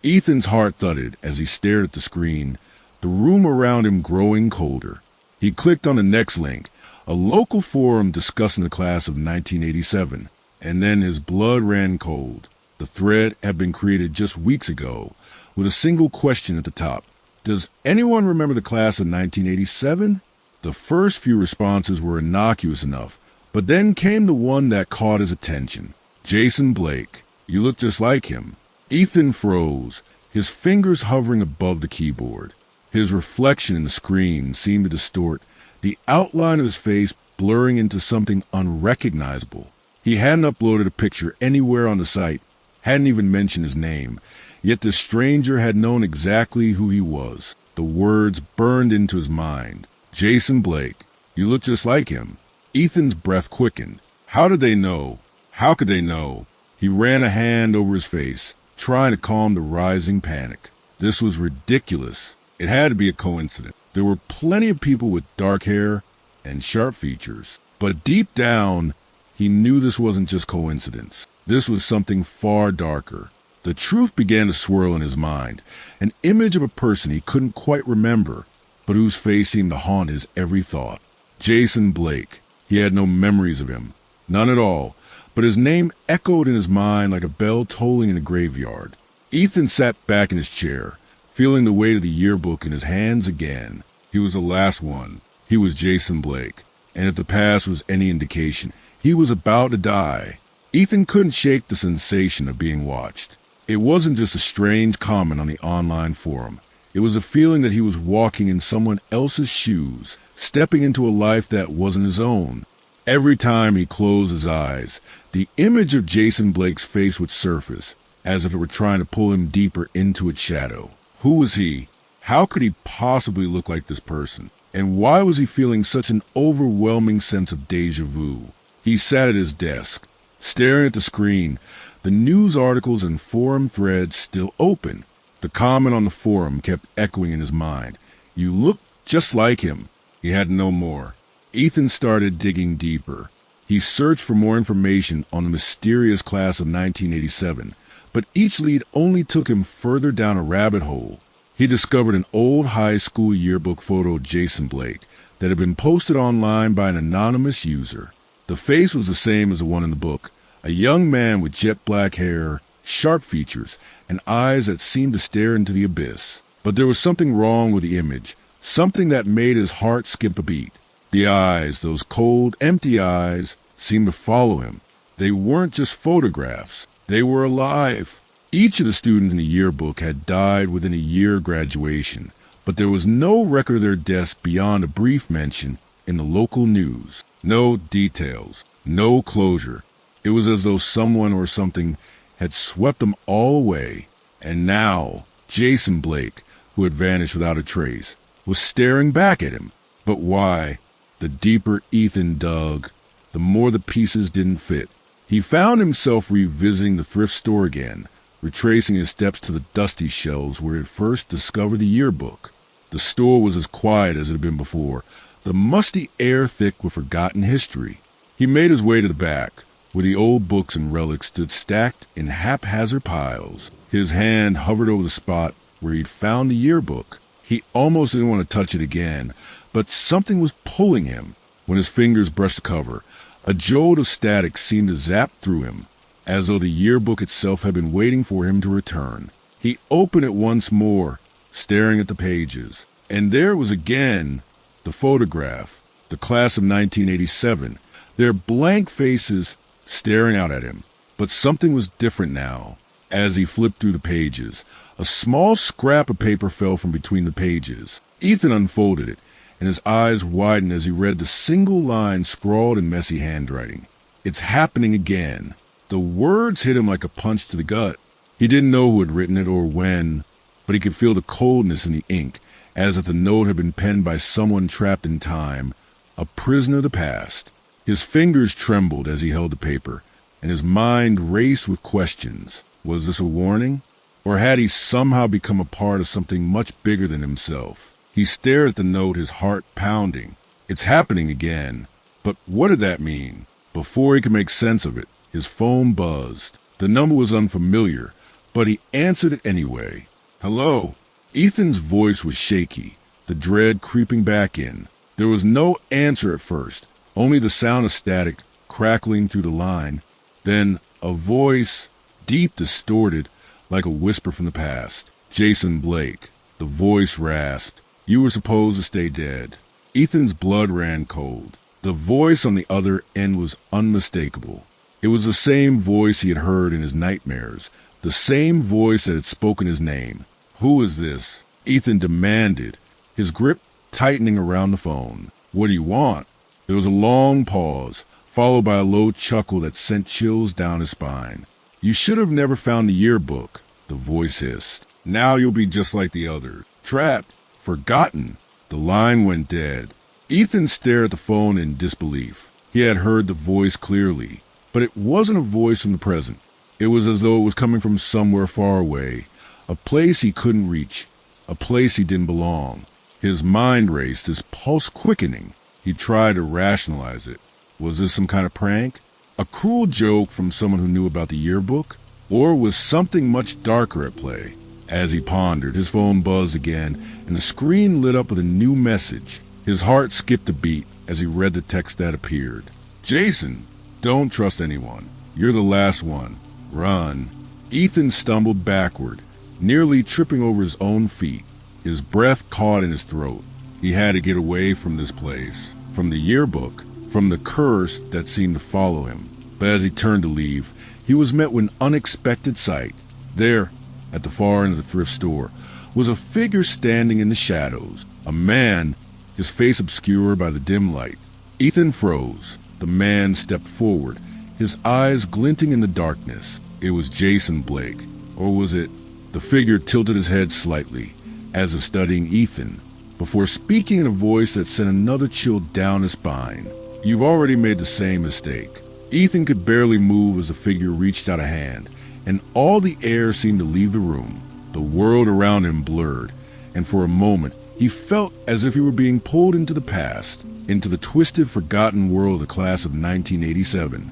Ethan's heart thudded as he stared at the screen, the room around him growing colder. He clicked on the next link, a local forum discussing the class of 1987, and then his blood ran cold. The thread had been created just weeks ago, with a single question at the top. Does anyone remember the class of 1987? The first few responses were innocuous enough, but then came the one that caught his attention. Jason Blake. You look just like him. Ethan froze, his fingers hovering above the keyboard. His reflection in the screen seemed to distort, the outline of his face blurring into something unrecognizable. He hadn't uploaded a picture anywhere on the site, hadn't even mentioned his name, yet the stranger had known exactly who he was. The words burned into his mind. Jason Blake. You look just like him. Ethan's breath quickened. How did they know? How could they know? He ran a hand over his face, trying to calm the rising panic. This was ridiculous. It had to be a coincidence. There were plenty of people with dark hair and sharp features. But deep down, he knew this wasn't just coincidence. This was something far darker. The truth began to swirl in his mind, an image of a person he couldn't quite remember, but whose face seemed to haunt his every thought. Jason Blake. He had no memories of him. None at all. But his name echoed in his mind like a bell tolling in a graveyard. Ethan sat back in his chair, feeling the weight of the yearbook in his hands again. He was the last one. He was Jason Blake. And if the past was any indication, he was about to die. Ethan couldn't shake the sensation of being watched. It wasn't just a strange comment on the online forum. It was a feeling that he was walking in someone else's shoes, stepping into a life that wasn't his own. Every time he closed his eyes, the image of Jason Blake's face would surface, as if it were trying to pull him deeper into its shadow. Who was he? How could he possibly look like this person? And why was he feeling such an overwhelming sense of déjà vu? He sat at his desk, staring at the screen, the news articles and forum threads still open. The comment on the forum kept echoing in his mind. You look just like him. He had no more. Ethan started digging deeper. He searched for more information on the mysterious class of 1987, but each lead only took him further down a rabbit hole. He discovered an old high school yearbook photo of Jason Blake that had been posted online by an anonymous user. The face was the same as the one in the book, a young man with jet black hair, sharp features, and eyes that seemed to stare into the abyss. But there was something wrong with the image, something that made his heart skip a beat. The eyes, those cold, empty eyes, seemed to follow him. They weren't just photographs. They were alive. Each of the students in the yearbook had died within a year of graduation, but there was no record of their deaths beyond a brief mention in the local news. No details, no closure. It was as though someone or something had swept them all away. And now, Jason Blake, who had vanished without a trace, was staring back at him. But why? The deeper Ethan dug, the more the pieces didn't fit. He found himself revisiting the thrift store again, retracing his steps to the dusty shelves where he had first discovered the yearbook. The store was as quiet as it had been before, the musty air thick with forgotten history. He made his way to the back, where the old books and relics stood stacked in haphazard piles. His hand hovered over the spot where he'd found the yearbook. He almost didn't want to touch it again, but something was pulling him. When his fingers brushed the cover, a jolt of static seemed to zap through him, as though the yearbook itself had been waiting for him to return. He opened it once more, staring at the pages, and there was again the photograph, the class of 1987, their blank faces staring out at him. But something was different now. As he flipped through the pages, a small scrap of paper fell from between the pages. Ethan unfolded it, and his eyes widened as he read the single line scrawled in messy handwriting. "It's happening again." The words hit him like a punch to the gut. He didn't know who had written it or when, but he could feel the coldness in the ink, as if the note had been penned by someone trapped in time, a prisoner of the past. His fingers trembled as he held the paper, and his mind raced with questions. Was this a warning? Or had he somehow become a part of something much bigger than himself? He stared at the note, his heart pounding. It's happening again. But what did that mean? Before he could make sense of it, his phone buzzed. The number was unfamiliar, but he answered it anyway. "Hello?" Ethan's voice was shaky, the dread creeping back in. There was no answer at first, only the sound of static crackling through the line. Then a voice, deep distorted, like a whisper from the past. "Jason Blake." The voice rasped. "You were supposed to stay dead." Ethan's blood ran cold. The voice on the other end was unmistakable. It was the same voice he had heard in his nightmares, the same voice that had spoken his name. "Who is this?" Ethan demanded, his grip tightening around the phone. "What do you want?" There was a long pause, followed by a low chuckle that sent chills down his spine. "You should have never found the yearbook," the voice hissed. "Now you'll be just like the others. Trapped. Forgotten." The line went dead. Ethan stared at the phone in disbelief. He had heard the voice clearly, but it wasn't a voice from the present. It was as though it was coming from somewhere far away, a place he couldn't reach, a place he didn't belong. His mind raced, his pulse quickening. He tried to rationalize it. Was this some kind of prank? A cruel joke from someone who knew about the yearbook? Or was something much darker at play? As he pondered, his phone buzzed again, and the screen lit up with a new message. His heart skipped a beat as he read the text that appeared. "Jason, don't trust anyone. You're the last one. Run." Ethan stumbled backward, nearly tripping over his own feet. His breath caught in his throat. He had to get away from this place, from the yearbook, from the curse that seemed to follow him. But as he turned to leave, he was met with an unexpected sight. There, at the far end of the thrift store, was a figure standing in the shadows. A man, his face obscured by the dim light. Ethan froze. The man stepped forward, his eyes glinting in the darkness. It was Jason Blake. Or was it? The figure tilted his head slightly, as if studying Ethan, before speaking in a voice that sent another chill down his spine. "You've already made the same mistake." Ethan could barely move as the figure reached out a hand, and all the air seemed to leave the room. The world around him blurred, and for a moment he felt as if he were being pulled into the past, into the twisted, forgotten world of the class of 1987.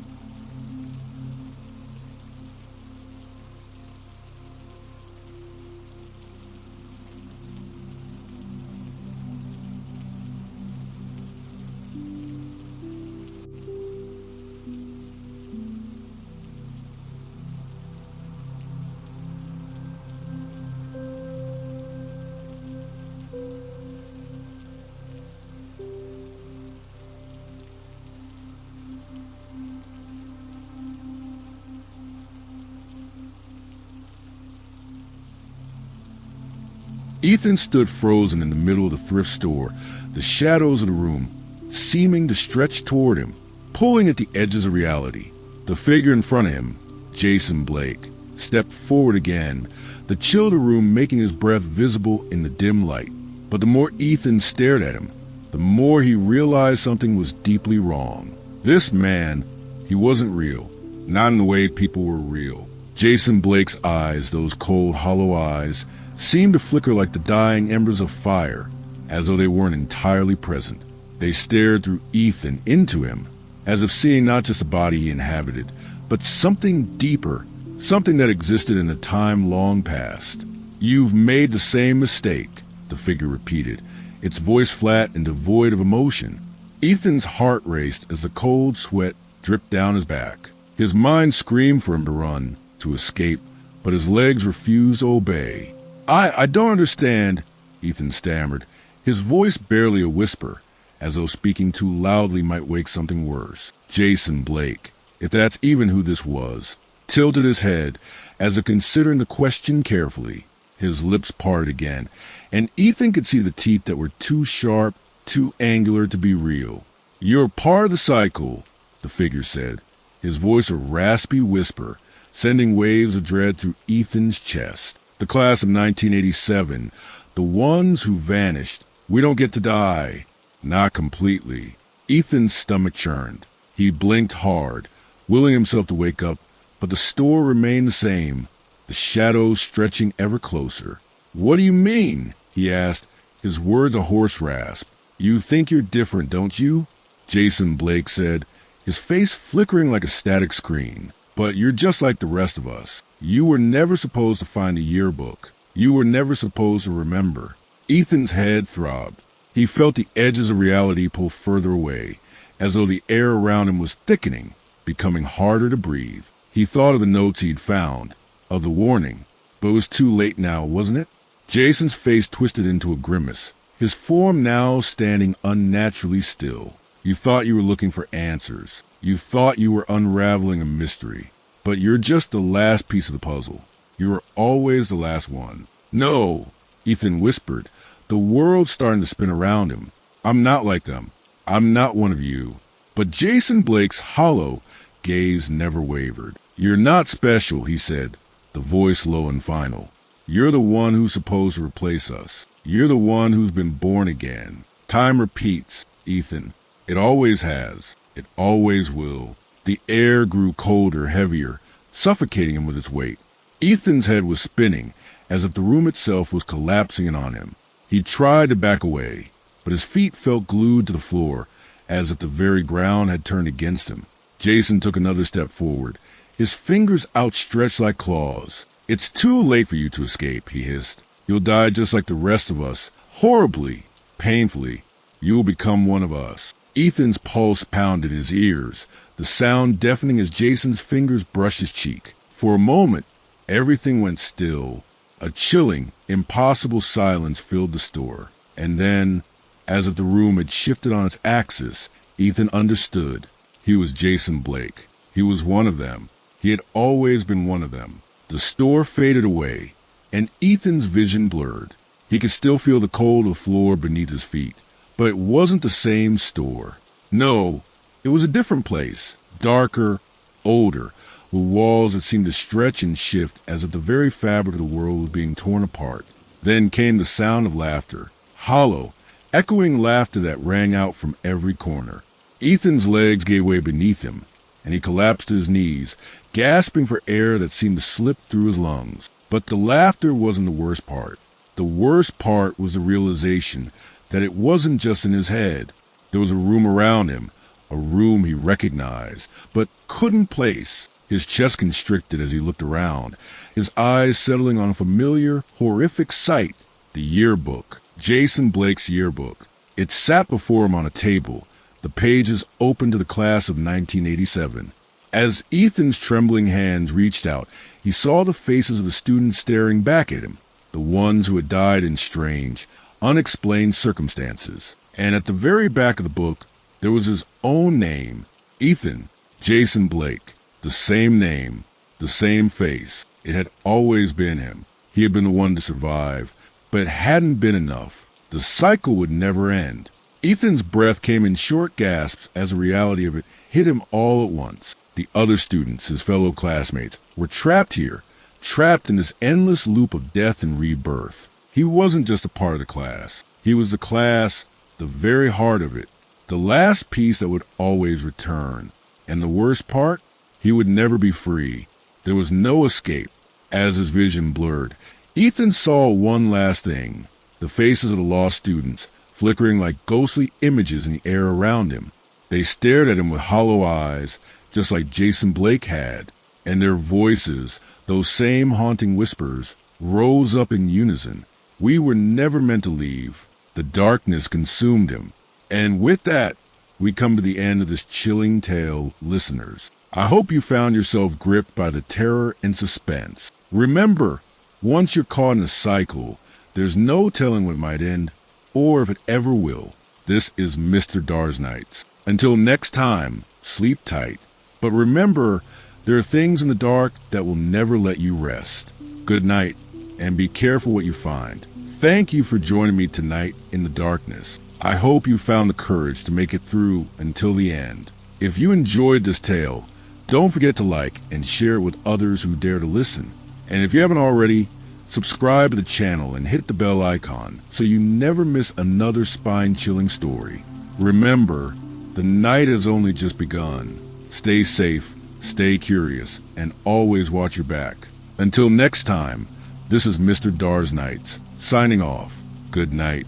Ethan stood frozen in the middle of the thrift store, the shadows of the room seeming to stretch toward him, pulling at the edges of reality. The figure in front of him, Jason Blake, stepped forward again, the chill of the room making his breath visible in the dim light. But the more Ethan stared at him, the more he realized something was deeply wrong. This man, he wasn't real, not in the way people were real. Jason Blake's eyes, those cold, hollow eyes, seemed to flicker like the dying embers of fire, as though they weren't entirely present. They stared through Ethan into him, as if seeing not just a body he inhabited, but something deeper, something that existed in a time long past. "You've made the same mistake," the figure repeated, its voice flat and devoid of emotion. Ethan's heart raced as the cold sweat dripped down his back. His mind screamed for him to run, to escape, but his legs refused to obey. I don't understand," Ethan stammered, his voice barely a whisper, as though speaking too loudly might wake something worse. Jason Blake, if that's even who this was, tilted his head as if considering the question carefully. His lips parted again, and Ethan could see the teeth that were too sharp, too angular to be real. "You're part of the cycle," the figure said, his voice a raspy whisper, sending waves of dread through Ethan's chest. "The class of 1987, the ones who vanished. We don't get to die." Not completely. Ethan's stomach churned. He blinked hard, willing himself to wake up, but the store remained the same, the shadows stretching ever closer. "What do you mean?" he asked, his words a hoarse rasp. "You think you're different, don't you?" Jason Blake said, his face flickering like a static screen. "But you're just like the rest of us. You were never supposed to find a yearbook. You were never supposed to remember." Ethan's head throbbed. He felt the edges of reality pull further away, as though the air around him was thickening, becoming harder to breathe. He thought of the notes he'd found, of the warning, but it was too late now, wasn't it? Jason's face twisted into a grimace, his form now standing unnaturally still. "You thought you were looking for answers. You thought you were unraveling a mystery. But you're just the last piece of the puzzle. You are always the last one." "No," Ethan whispered, the world starting to spin around him. "I'm not like them. I'm not one of you." But Jason Blake's hollow gaze never wavered. "You're not special," he said, the voice low and final. "You're the one who's supposed to replace us. You're the one who's been born again. Time repeats, Ethan. It always has. It always will." The air grew colder, heavier, suffocating him with its weight. Ethan's head was spinning, as if the room itself was collapsing in on him. He tried to back away, but his feet felt glued to the floor, as if the very ground had turned against him. Jason took another step forward, his fingers outstretched like claws. "It's too late for you to escape," he hissed. "You'll die just like the rest of us, horribly, painfully. You will become one of us." Ethan's pulse pounded in his ears, the sound deafening as Jason's fingers brushed his cheek. For a moment, everything went still. A chilling, impossible silence filled the store. And then, as if the room had shifted on its axis, Ethan understood. He was Jason Blake. He was one of them. He had always been one of them. The store faded away, and Ethan's vision blurred. He could still feel the cold of the floor beneath his feet. But it wasn't the same store. No, it was a different place, darker, older, with walls that seemed to stretch and shift as if the very fabric of the world was being torn apart. Then came the sound of laughter, hollow, echoing laughter that rang out from every corner. Ethan's legs gave way beneath him, and he collapsed to his knees, gasping for air that seemed to slip through his lungs. But the laughter wasn't the worst part. The worst part was the realization that it wasn't just in his head. There was a room around him, a room he recognized, but couldn't place. His chest constricted as he looked around, his eyes settling on a familiar, horrific sight, the yearbook, Jason Blake's yearbook. It sat before him on a table, the pages open to the class of 1987. As Ethan's trembling hands reached out, he saw the faces of the students staring back at him, the ones who had died in strange, unexplained circumstances. And at the very back of the book, there was his own name, Ethan, Jason Blake. The same name, the same face. It had always been him. He had been the one to survive, but it hadn't been enough. The cycle would never end. Ethan's breath came in short gasps as the reality of it hit him all at once. The other students, his fellow classmates, were trapped here, trapped in this endless loop of death and rebirth. He wasn't just a part of the class. He was the class, the very heart of it, the last piece that would always return. And the worst part? He would never be free. There was no escape. As his vision blurred, Ethan saw one last thing, the faces of the lost students, flickering like ghostly images in the air around him. They stared at him with hollow eyes, just like Jason Blake had, and their voices, those same haunting whispers, rose up in unison. We were never meant to leave. The darkness consumed him. And with that, we come to the end of this chilling tale, listeners. I hope you found yourself gripped by the terror and suspense. Remember, once you're caught in a cycle, there's no telling when it might end, or if it ever will. This is Mr. Dar's Nights. Until next time, sleep tight. But remember, there are things in the dark that will never let you rest. Good night, and be careful what you find. Thank you for joining me tonight in the darkness. I hope you found the courage to make it through until the end. If you enjoyed this tale, don't forget to like and share it with others who dare to listen. And if you haven't already, subscribe to the channel and hit the bell icon so you never miss another spine-chilling story. Remember, the night has only just begun. Stay safe, stay curious, and always watch your back. Until next time, this is Mr. Dar's Nights, signing off. Good night.